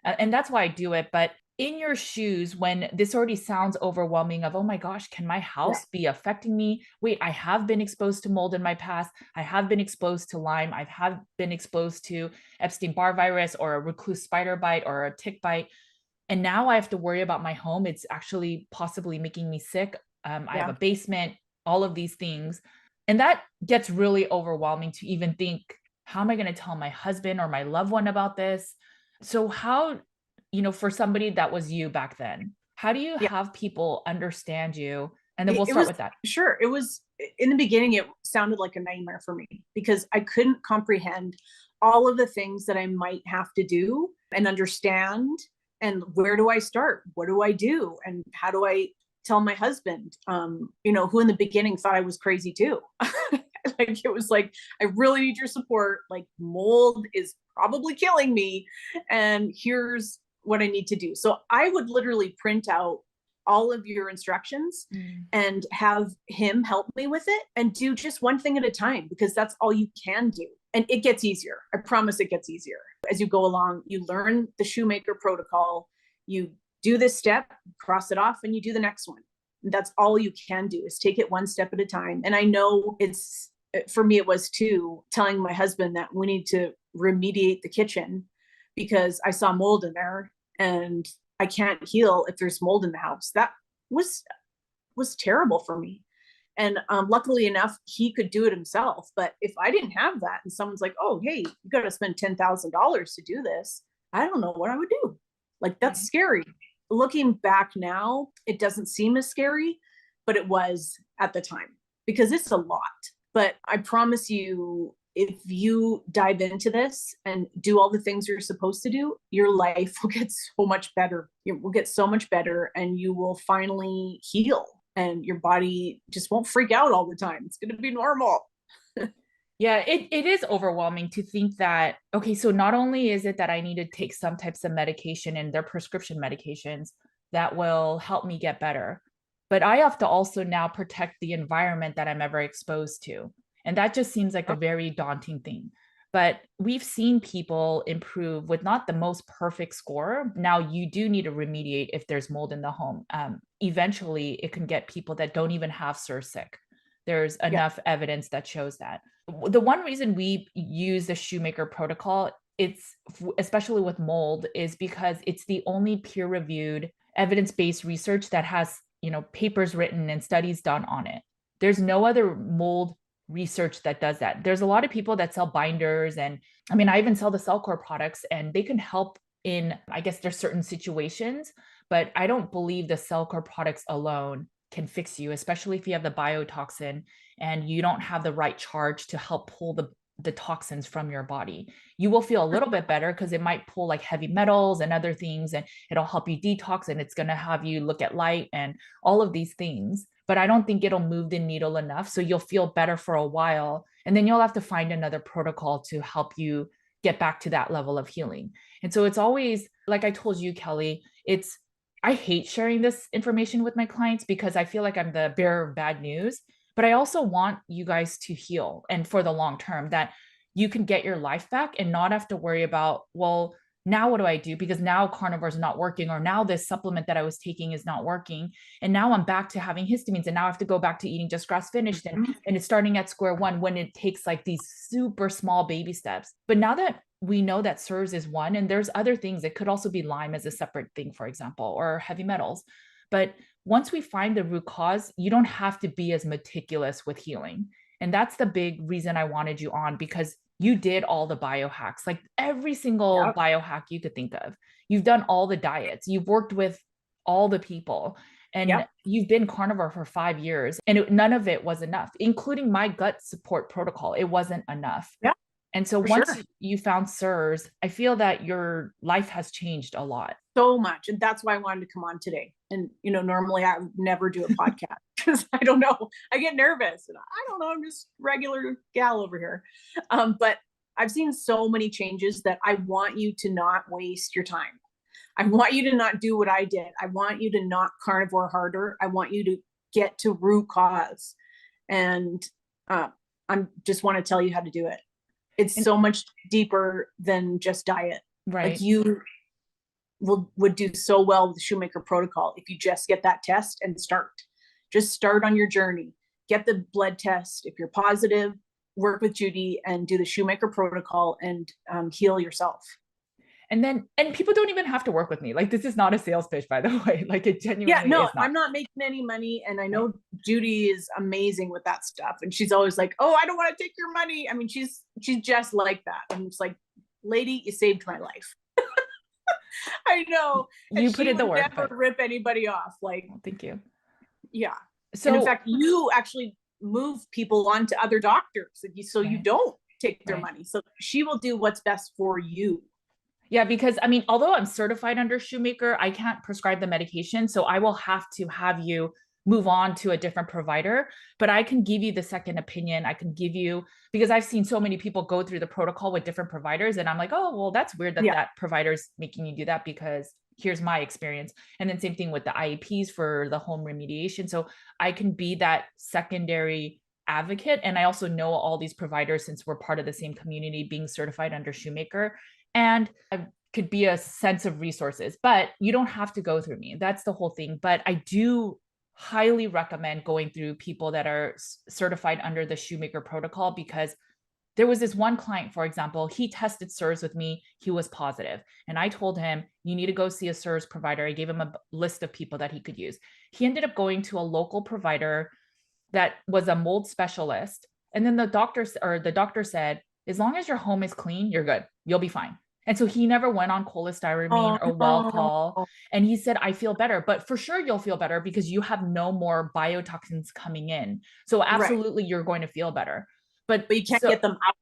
And that's why I do it. But in your shoes, when this already sounds overwhelming of, oh my gosh, can my house be affecting me? Wait, I have been exposed to mold in my past. I have been exposed to Lyme. I have been exposed to Epstein-Barr virus or a recluse spider bite or a tick bite. And now I have to worry about my home. It's actually possibly making me sick. I have a basement, all of these things. And that gets really overwhelming to even think, how am I going to tell my husband or my loved one about this? So how, for somebody that was you back then, how do you have people understand you? And then we'll start with that. Sure. It was in the beginning, it sounded like a nightmare for me because I couldn't comprehend all of the things that I might have to do and understand. And where do I start? What do I do? And how do I tell my husband, who in the beginning thought I was crazy too. Like, it was like, I really need your support. Like, mold is probably killing me. And here's what I need to do. So I would literally print out all of your instructions and have him help me with it and do just one thing at a time, because that's all you can do. And it gets easier. I promise it gets easier. As you go along, you learn the shoemaker protocol, you do this step, cross it off, and you do the next one. That's all you can do, is take it one step at a time. And I know for me, it was too, telling my husband that we need to remediate the kitchen because I saw mold in there and I can't heal if there's mold in the house. That was terrible for me. And luckily enough, he could do it himself. But if I didn't have that and someone's like, oh, hey, you got to spend $10,000 to do this, I don't know what I would do. Like, that's scary. Looking back now, it doesn't seem as scary, but it was at the time because it's a lot. But I promise you, if you dive into this and do all the things you're supposed to do, your life will get so much better. It will get so much better and you will finally heal and your body just won't freak out all the time. It's going to be normal. Yeah, it is overwhelming to think that, okay, so not only is it that I need to take some types of medication and their prescription medications that will help me get better, but I have to also now protect the environment that I'm ever exposed to. And that just seems like a very daunting thing. But we've seen people improve with not the most perfect score. Now you do need to remediate if there's mold in the home. Eventually, it can get people that don't even have CIRSIC. There's enough evidence that shows that. The one reason we use the shoemaker protocol, it's especially with mold, is because it's the only peer-reviewed evidence-based research that has, papers written and studies done on it. There's no other mold research that does that. There's a lot of people that sell binders, and I mean, I even sell the Cellcore products, and they can help in, I guess, there's certain situations, but I don't believe the Cellcore products alone can fix you, especially if you have the biotoxin and you don't have the right charge to help pull the toxins from your body. You will feel a little bit better because it might pull like heavy metals and other things, and it'll help you detox, and it's going to have you look at light and all of these things. But I don't think it'll move the needle enough. So you'll feel better for a while, and then you'll have to find another protocol to help you get back to that level of healing. And so it's always, like I told you, Kelly, I hate sharing this information with my clients because I feel like I'm the bearer of bad news, but I also want you guys to heal, and for the long term, that you can get your life back and not have to worry about, well, now what do I do? Because now carnivore is not working, or now this supplement that I was taking is not working. And now I'm back to having histamines. And now I have to go back to eating just grass finished. And it's starting at square one when it takes like these super small baby steps. But now that we know that SIRS is one, and there's other things, it could also be Lyme as a separate thing, for example, or heavy metals. But once we find the root cause, you don't have to be as meticulous with healing. And that's the big reason I wanted you on, because you did all the biohacks, like every single Yep. biohack you could think of. You've done all the diets, you've worked with all the people, and Yep. you've been carnivore for 5 years, and none of it was enough, including my gut support protocol. It wasn't enough. Yeah, And so for once sure. you found SIRS, I feel that your life has changed a lot. So much. And that's why I wanted to come on today. And, normally I would never do a podcast because I don't know. I get nervous and I don't know. I'm just regular gal over here. But I've seen so many changes that I want you to not waste your time. I want you to not do what I did. I want you to not carnivore harder. I want you to get to root cause. And I'm just want to tell you how to do it. It's so much deeper than just diet. Right. Like you would do so well with the Shoemaker protocol if you just get that test and just start on your journey. Get the blood test. If you're positive, work with Judy and do the Shoemaker protocol and heal yourself. And people don't even have to work with me. Like, this is not a sales pitch, by the way. Like, it genuinely is not. I'm not making any money. And I know Judy is amazing with that stuff. And she's always like, oh, I don't want to take your money. I mean, she's just like that. And it's like, lady, you saved my life. I know. You put in the work. Never rip anybody off. Like, well, thank you. Yeah. So, and in fact, you actually move people on to other doctors, so you don't take their money. So she will do what's best for you. Yeah, because I mean, although I'm certified under Shoemaker, I can't prescribe the medication. So I will have to have you move on to a different provider, but I can give you the second opinion. I can give you, because I've seen so many people go through the protocol with different providers, and I'm like, oh, well, that's weird that that provider's making you do that, because here's my experience. And then same thing with the IEPs for the home remediation. So I can be that secondary advocate. And I also know all these providers since we're part of the same community, being certified under Shoemaker. And I could be a sense of resources, but you don't have to go through me. That's the whole thing. But I do highly recommend going through people that are certified under the Shoemaker protocol, because there was this one client, for example, he tested SIRS with me. He was positive. And I told him, you need to go see a SIRS provider. I gave him a list of people that he could use. He ended up going to a local provider that was a mold specialist. And then the doctor said, as long as your home is clean, you're good. You'll be fine. And so he never went on cholestyramine or Welchol. And he said, I feel better, but for sure you'll feel better because you have no more biotoxins coming in. So absolutely you're going to feel better. But you can't get them out.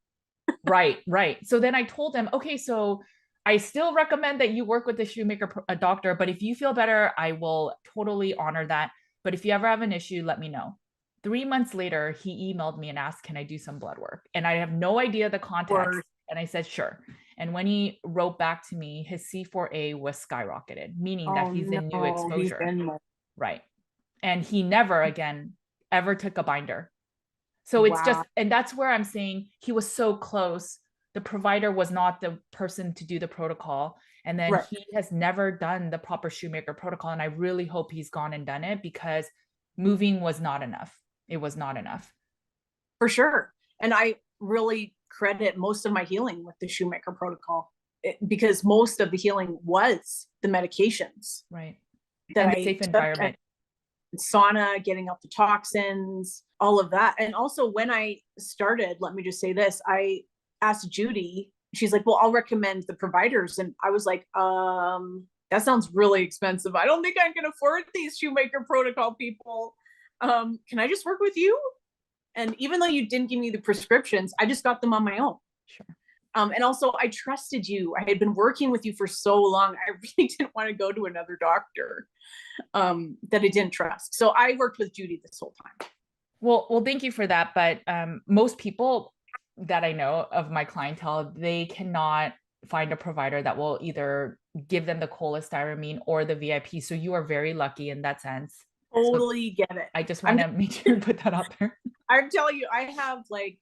Right. So then I told him, okay, so I still recommend that you work with the Shoemaker doctor, but if you feel better, I will totally honor that. But if you ever have an issue, let me know. 3 months later, he emailed me and asked, can I do some blood work? And I have no idea the context. And I said, sure. And when he wrote back to me, his C4A was skyrocketed, meaning that he's in new exposure. Right. And he never again, ever took a binder. So it's just, and that's where I'm saying he was so close. The provider was not the person to do the protocol. And then he has never done the proper Shoemaker protocol. And I really hope he's gone and done it, because moving was not enough. It was not enough. For sure. And I really credit most of my healing with the Shoemaker protocol, because most of the healing was the medications. Right. That and the safe environment. Sauna, getting out the toxins, all of that. And also when I started, let me just say this, I asked Judy, she's like, well, I'll recommend the providers. And I was like, that sounds really expensive. I don't think I can afford these Shoemaker protocol people. Can I just work with you? And even though you didn't give me the prescriptions, I just got them on my own. Sure. And also I trusted you. I had been working with you for so long. I really didn't want to go to another doctor that I didn't trust. So I worked with Judy this whole time. Well, thank you for that. But most people that I know of my clientele, they cannot find a provider that will either give them the cholestyramine or the VIP. So you are very lucky in that sense. Totally get it. I just want to make sure to put that out there. I'm telling you, I have like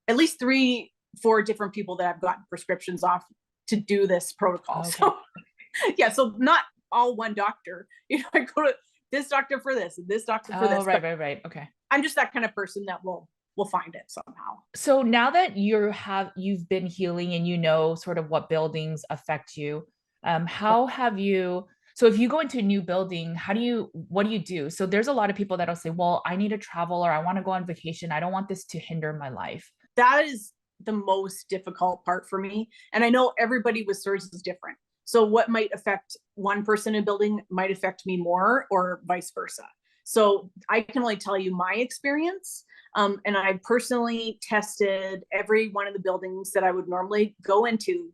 at least three 4 different people that I've gotten prescriptions off to do this protocol. Okay. So yeah, so not all one doctor. I go to this doctor for this and this doctor for this. Oh, right. Okay. I'm just that kind of person that will find it somehow. So now that you've been healing and you know sort of what buildings affect you, how have you, so if you go into a new building, what do you do? So there's a lot of people that'll say, well, I need to travel or I want to go on vacation. I don't want this to hinder my life. That is the most difficult part for me. And I know everybody with SIRS is different. So what might affect one person in a building might affect me more or vice versa. So I can only tell you my experience. And I personally tested every one of the buildings that I would normally go into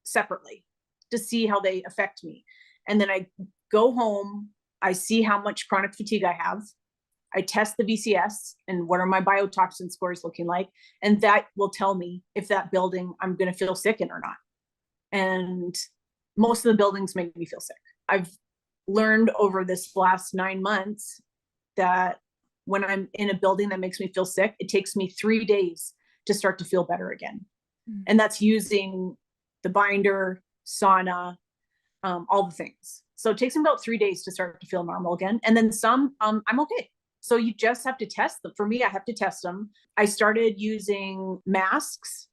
separately to see how they affect me. And then I go home, I see how much chronic fatigue I have. I test the VCS and what are my biotoxin scores looking like. And that will tell me if that building I'm going to feel sick in or not. And most of the buildings make me feel sick. I've learned over this last 9 months that when I'm in a building that makes me feel sick, it takes me 3 days to start to feel better again. Mm. And that's using the binder, sauna, all the things. So it takes me about 3 days to start to feel normal again. And then some, I'm okay. So you just have to test them. For me, I have to test them. I started using masks,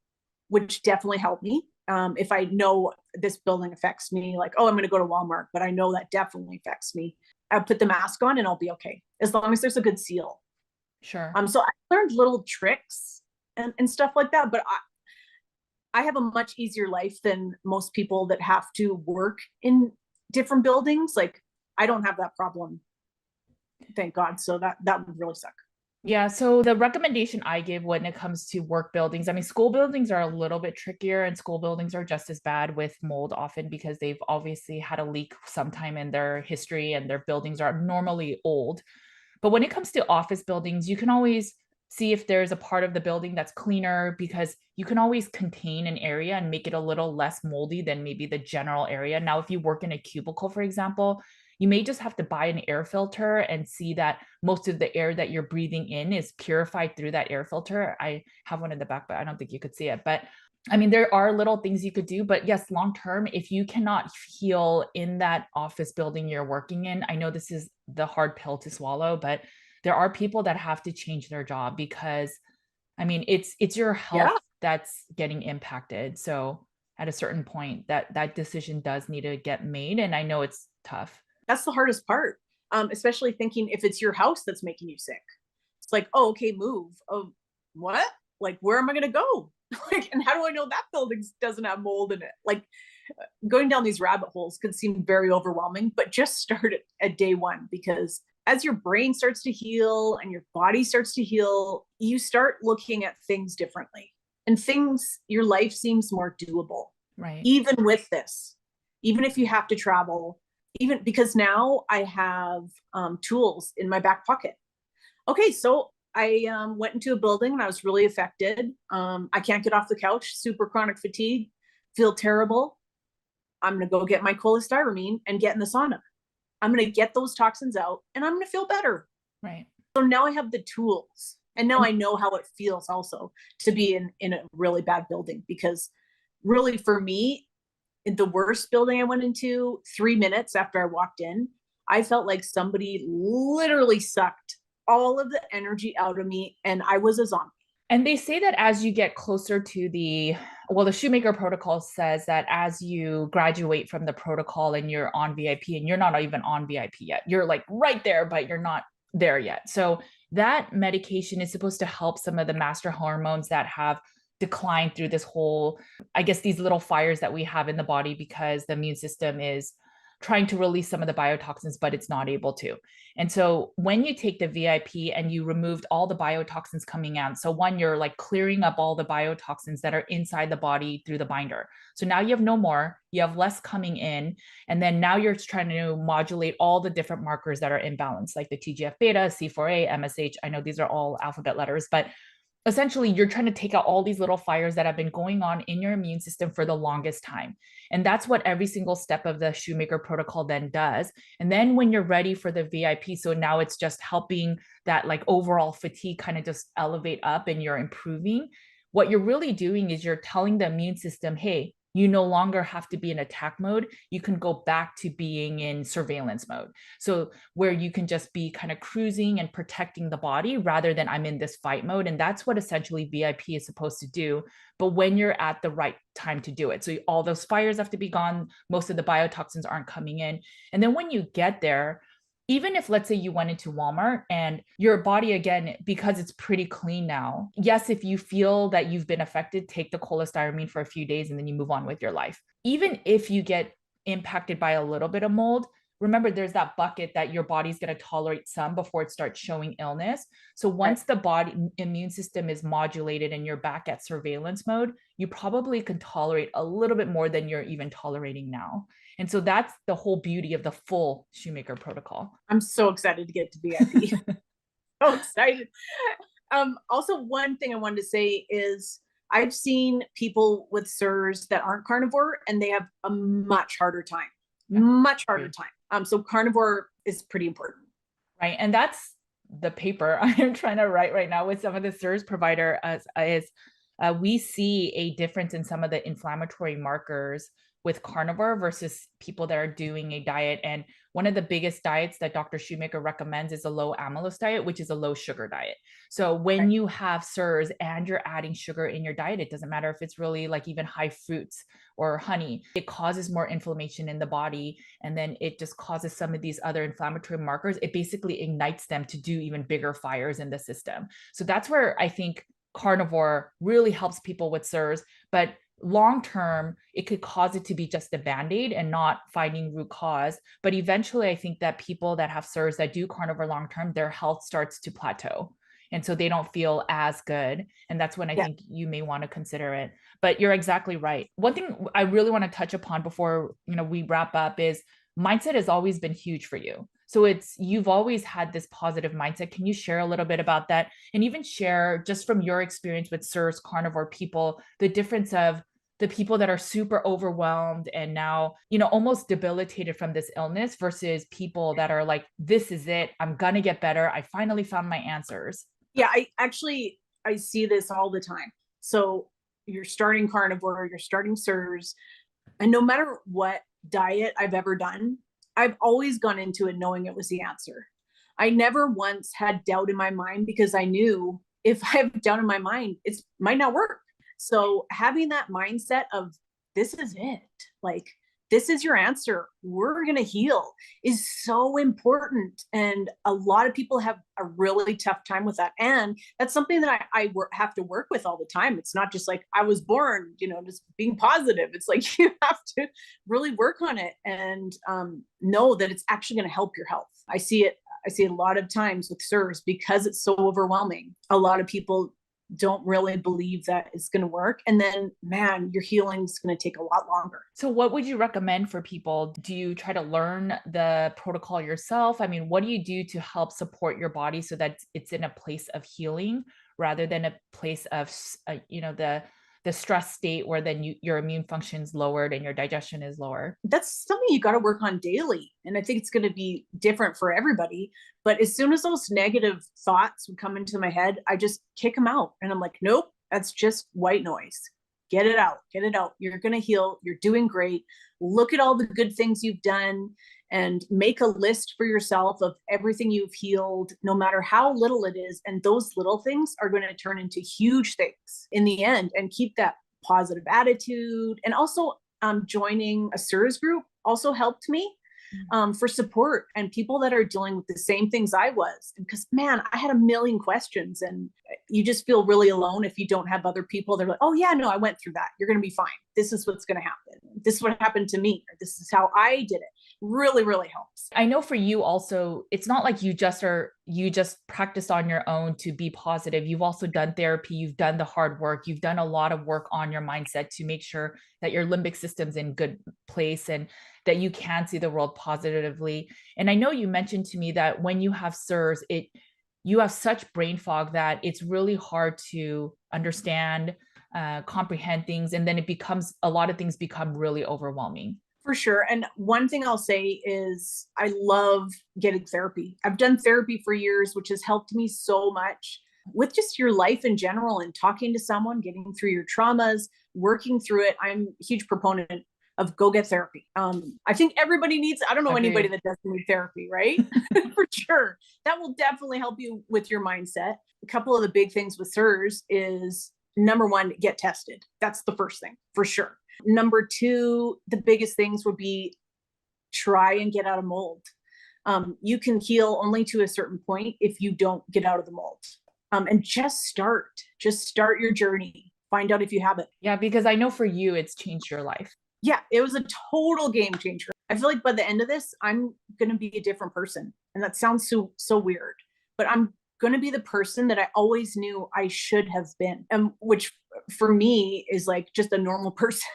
which definitely helped me. If I know this building affects me, like, oh, I'm going to go to Walmart, but I know that definitely affects me. I'll put the mask on and I'll be okay, as long as there's a good seal. Sure. So I learned little tricks and stuff like that, but I have a much easier life than most people that have to work in different buildings. Like, I don't have that problem, thank God. So that would really suck. Yeah. So the recommendation I give when it comes to work buildings, I mean, school buildings are a little bit trickier, and school buildings are just as bad with mold often because they've obviously had a leak sometime in their history and their buildings are normally old. But when it comes to office buildings, you can always see if there's a part of the building that's cleaner, because you can always contain an area and make it a little less moldy than maybe the general area. Now, if you work in a cubicle, for example, you may just have to buy an air filter and see that most of the air that you're breathing in is purified through that air filter. I have one in the back, but I don't think you could see it. But I mean, there are little things you could do, but yes, long term, if you cannot heal in that office building you're working in, I know this is the hard pill to swallow, but there are people that have to change their job because, I mean, it's your health that's getting impacted. So at a certain point, that decision does need to get made, and I know it's tough. That's the hardest part, especially thinking if it's your house that's making you sick. It's like, oh, okay, move. Oh, what? Like, where am I going to go? Like, and how do I know that building doesn't have mold in it? Like, going down these rabbit holes could seem very overwhelming, but just start at day one, because as your brain starts to heal and your body starts to heal, you start looking at things differently, and your life seems more doable. Right. Even with this, even if you have to travel, even because now I have tools in my back pocket. Okay, so I went into a building and I was really affected. I can't get off the couch, super chronic fatigue, feel terrible. I'm going to go get my cholestyramine and get in the sauna. I'm going to get those toxins out and I'm going to feel better. Right. So now I have the tools, and now I know how it feels also to be in a really bad building, because really for me, in the worst building I went into, 3 minutes after I walked in, I felt like somebody literally sucked all of the energy out of me and I was a zombie. And they say that as you get closer to the Shoemaker protocol says that as you graduate from the protocol and you're on VIP, and you're not even on VIP yet, you're like right there, but you're not there yet. So that medication is supposed to help some of the master hormones that have declined through this whole, I guess, these little fires that we have in the body because the immune system is trying to release some of the biotoxins, but it's not able to. And so when you take the VIP and you removed all the biotoxins coming out, so one, you're like clearing up all the biotoxins that are inside the body through the binder. So now you have no more, you have less coming in. And then now you're trying to modulate all the different markers that are imbalanced, like the TGF beta, C4A, MSH. I know these are all alphabet letters, but essentially you're trying to take out all these little fires that have been going on in your immune system for the longest time. And that's what every single step of the Shoemaker protocol then does. And then when you're ready for the VIP, so now it's just helping that like overall fatigue kind of just elevate up and you're improving. what you're really doing is you're telling the immune system, hey, you no longer have to be in attack mode. You can go back to being in surveillance mode. So where you can just be kind of cruising and protecting the body rather than I'm in this fight mode. And that's what essentially VIP is supposed to do. But when you're at the right time to do it. So all those fires have to be gone. Most of the biotoxins aren't coming in. And then when you get there, even if let's say you went into Walmart and your body again, because it's pretty clean now, yes, if you feel that you've been affected, take the cholestyramine for a few days and then you move on with your life. Even if you get impacted by a little bit of mold, remember there's that bucket that your body's going to tolerate some before it starts showing illness. So once the body immune system is modulated and you're back at surveillance mode, you probably can tolerate a little bit more than you're even tolerating now. And so that's the whole beauty of the full Shoemaker protocol. I'm so excited to get to VIP. So excited. Also, one thing I wanted to say is I've seen people with SIRS that aren't carnivore and they have a much harder time, much harder time. So carnivore is pretty important. Right. And that's the paper I'm trying to write right now with some of the SIRS provider is we see a difference in some of the inflammatory markers with carnivore versus people that are doing a diet. And one of the biggest diets that Dr. Shoemaker recommends is a low amylose diet, which is a low sugar diet. So when you have SIRS and you're adding sugar in your diet, it doesn't matter if it's really like even high fruits or honey, it causes more inflammation in the body. And then it just causes some of these other inflammatory markers. It basically ignites them to do even bigger fires in the system. So that's where I think carnivore really helps people with SIRS, but long term, it could cause it to be just a band-aid and not finding root cause. But eventually, I think that people that have SIRS that do carnivore long term, their health starts to plateau. And so they don't feel as good. And that's when I think you may want to consider it. But you're exactly right. One thing I really want to touch upon before we wrap up is mindset has always been huge for you. So you've always had this positive mindset. Can you share a little bit about that? And even share just from your experience with SIRS carnivore people, the difference of the people that are super overwhelmed and now, almost debilitated from this illness versus people that are like, this is it. I'm going to get better. I finally found my answers. Yeah, I see this all the time. So you're starting carnivore, you're starting SIRS, and no matter what diet I've ever done, I've always gone into it knowing it was the answer. I never once had doubt in my mind because I knew if I have doubt in my mind, it might not work. So having that mindset of this is it, like this is your answer, we're going to heal, is so important. And a lot of people have a really tough time with that. And that's something that I have to work with all the time. It's not just like I was born, just being positive. It's like you have to really work on it and know that it's actually going to help your health. I see a lot of times with SIRS because it's so overwhelming. A lot of people don't really believe that it's going to work. And then, man, your healing is going to take a lot longer. So what would you recommend for people? Do you try to learn the protocol yourself? I mean, what do you do to help support your body so that it's in a place of healing rather than a place of, the stress state where then your immune function is lowered and your digestion is lower? That's something you got to work on daily. And I think it's going to be different for everybody. But as soon as those negative thoughts would come into my head, I just kick them out. And I'm like, nope, that's just white noise. Get it out. Get it out. You're going to heal. You're doing great. Look at all the good things you've done and make a list for yourself of everything you've healed, no matter how little it is. And those little things are going to turn into huge things in the end, and keep that positive attitude. And also joining a SIRS group also helped me for support and people that are dealing with the same things I was. Because, man, I had a million questions, and you just feel really alone if you don't have other people. They're like, oh yeah, no, I went through that. You're going to be fine. This is what's going to happen. This is what happened to me. Or this is how I did it. Really, really helps. I know for you also, it's not like you just practiced on your own to be positive. You've also done therapy. You've done the hard work. You've done a lot of work on your mindset to make sure that your limbic system's in good place and that you can see the world positively. And I know you mentioned to me that when you have SIRS, you have such brain fog that it's really hard to understand, comprehend things. And then a lot of things become really overwhelming. For sure. And one thing I'll say is I love getting therapy. I've done therapy for years, which has helped me so much. with just your life in general and talking to someone, getting through your traumas, working through it. I'm a huge proponent of go get therapy. I think everybody needs, I don't know Agreed. anybody that doesn't need therapy, right? For sure. That will definitely help you with your mindset. A couple of the big things with SIRS is number one, get tested. That's the first thing for sure. Number two, the biggest things would be try and get out of mold. You can heal only to a certain point if you don't get out of the mold. And just start your journey. Find out if you have it. Yeah, because I know for you, it's changed your life. Yeah, it was a total game changer. I feel like by the end of this, I'm going to be a different person. And that sounds so weird, but I'm going to be the person that I always knew I should have been. And which for me is like just a normal person,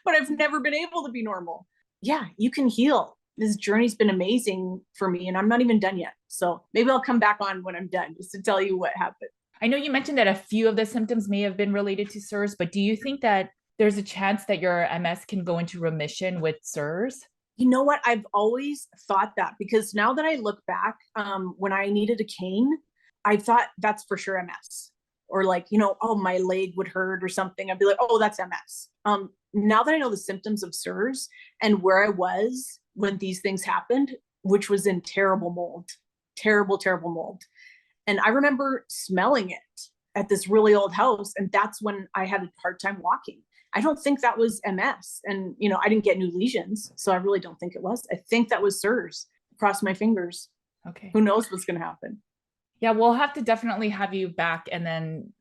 but I've never been able to be normal. Yeah, you can heal. This journey's been amazing for me and I'm not even done yet. So maybe I'll come back on when I'm done just to tell you what happened. I know you mentioned that a few of the symptoms may have been related to SIRS, but do you think that there's a chance that your MS can go into remission with SIRS? You know what? I've always thought that because now that I look back, when I needed a cane, I thought that's for sure MS. Or like, oh, my leg would hurt or something. I'd be like, oh, that's MS. Now that I know the symptoms of SIRS and where I was when these things happened, which was in terrible mold. And I remember smelling it at this really old house. And that's when I had a hard time walking. I don't think that was MS. And, I didn't get new lesions. So I really don't think it was. I think that was SIRS. Cross my fingers. Okay. Who knows what's going to happen? Yeah, we'll have to definitely have you back and then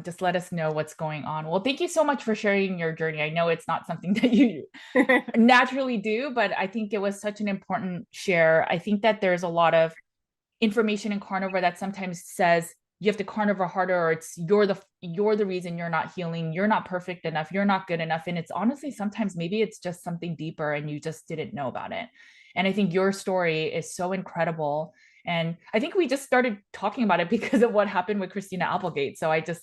just let us know what's going on. Well, thank you so much for sharing your journey. I know it's not something that you naturally do, but I think it was such an important share. I think that there's a lot of information in carnivore that sometimes says you have to carnivore harder, or it's you're the reason you're not healing, you're not perfect enough, you're not good enough. And it's honestly sometimes maybe it's just something deeper and you just didn't know about it. And I think your story is so incredible. And I think we just started talking about it because of what happened with Christina Applegate. So I just,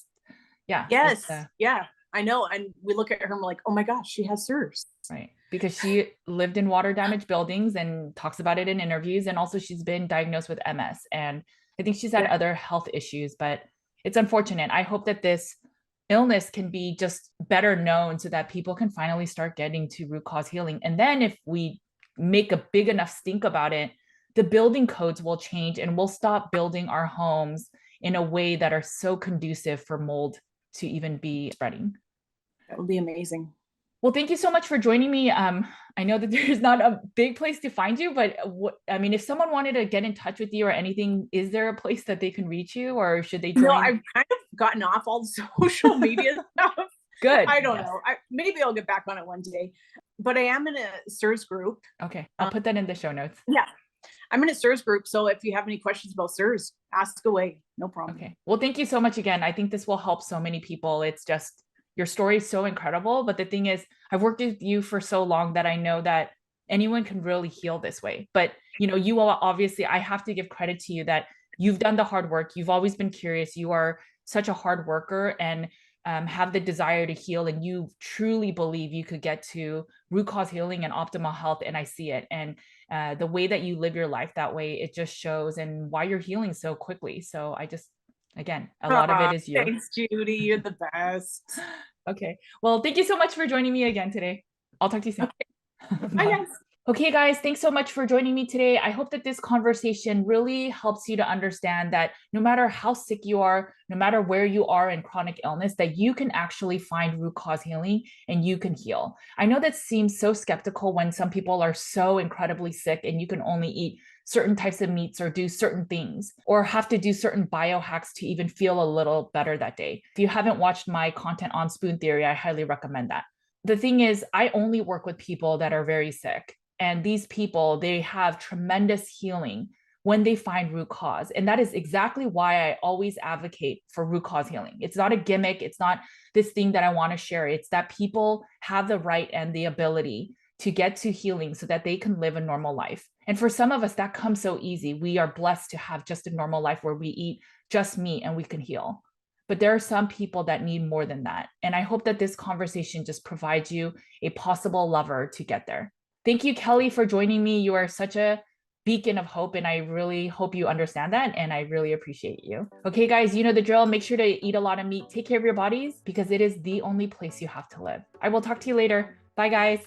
yeah. Yes. Yeah, I know. And we look at her and we're like, oh my gosh, she has SIRS. Right. Because she lived in water damaged buildings and talks about it in interviews. And also she's been diagnosed with MS. And I think she's had other health issues, but it's unfortunate. I hope that this illness can be just better known so that people can finally start getting to root cause healing. And then if we make a big enough stink about it, the building codes will change and we'll stop building our homes in a way that are so conducive for mold to even be spreading. That would be amazing. Well, thank you so much for joining me. I know that there's not a big place to find you, but if someone wanted to get in touch with you or anything, is there a place that they can reach you, or should they join? No, I've kind of gotten off all the social media stuff. Good. I don't know. Maybe I'll get back on it one day, but I am in a SIRS group. Okay. I'll put that in the show notes. Yeah. I'm in a SIRS group. So if you have any questions about SIRS, ask away. No problem. Okay. Well, thank you so much again. I think this will help so many people. It's just, your story is so incredible. But the thing is, I've worked with you for so long that I know that anyone can really heal this way. But, you all, obviously, I have to give credit to you that you've done the hard work. You've always been curious. You are such a hard worker and have the desire to heal. And you truly believe you could get to root cause healing and optimal health. And I see it. And the way that you live your life that way, it just shows, and why you're healing so quickly. So I just, again, a lot of it is you. Thanks, Judy. You're the best. Okay. Well, thank you so much for joining me again today. I'll talk to you soon. Okay. Bye, guys. Okay, guys, thanks so much for joining me today. I hope that this conversation really helps you to understand that no matter how sick you are, no matter where you are in chronic illness, that you can actually find root cause healing and you can heal. I know that seems so skeptical when some people are so incredibly sick and you can only eat certain types of meats or do certain things or have to do certain biohacks to even feel a little better that day. If you haven't watched my content on spoon theory, I highly recommend that. The thing is, I only work with people that are very sick. And these people, they have tremendous healing when they find root cause. And that is exactly why I always advocate for root cause healing. It's not a gimmick. It's not this thing that I want to share. It's that people have the right and the ability to get to healing so that they can live a normal life. And for some of us, that comes so easy. We are blessed to have just a normal life where we eat just meat and we can heal. But there are some people that need more than that. And I hope that this conversation just provides you a possible lever to get there. Thank you, Kelly, for joining me. You are such a beacon of hope. And I really hope you understand that. And I really appreciate you. Okay, guys, you know the drill. Make sure to eat a lot of meat. Take care of your bodies because it is the only place you have to live. I will talk to you later. Bye, guys.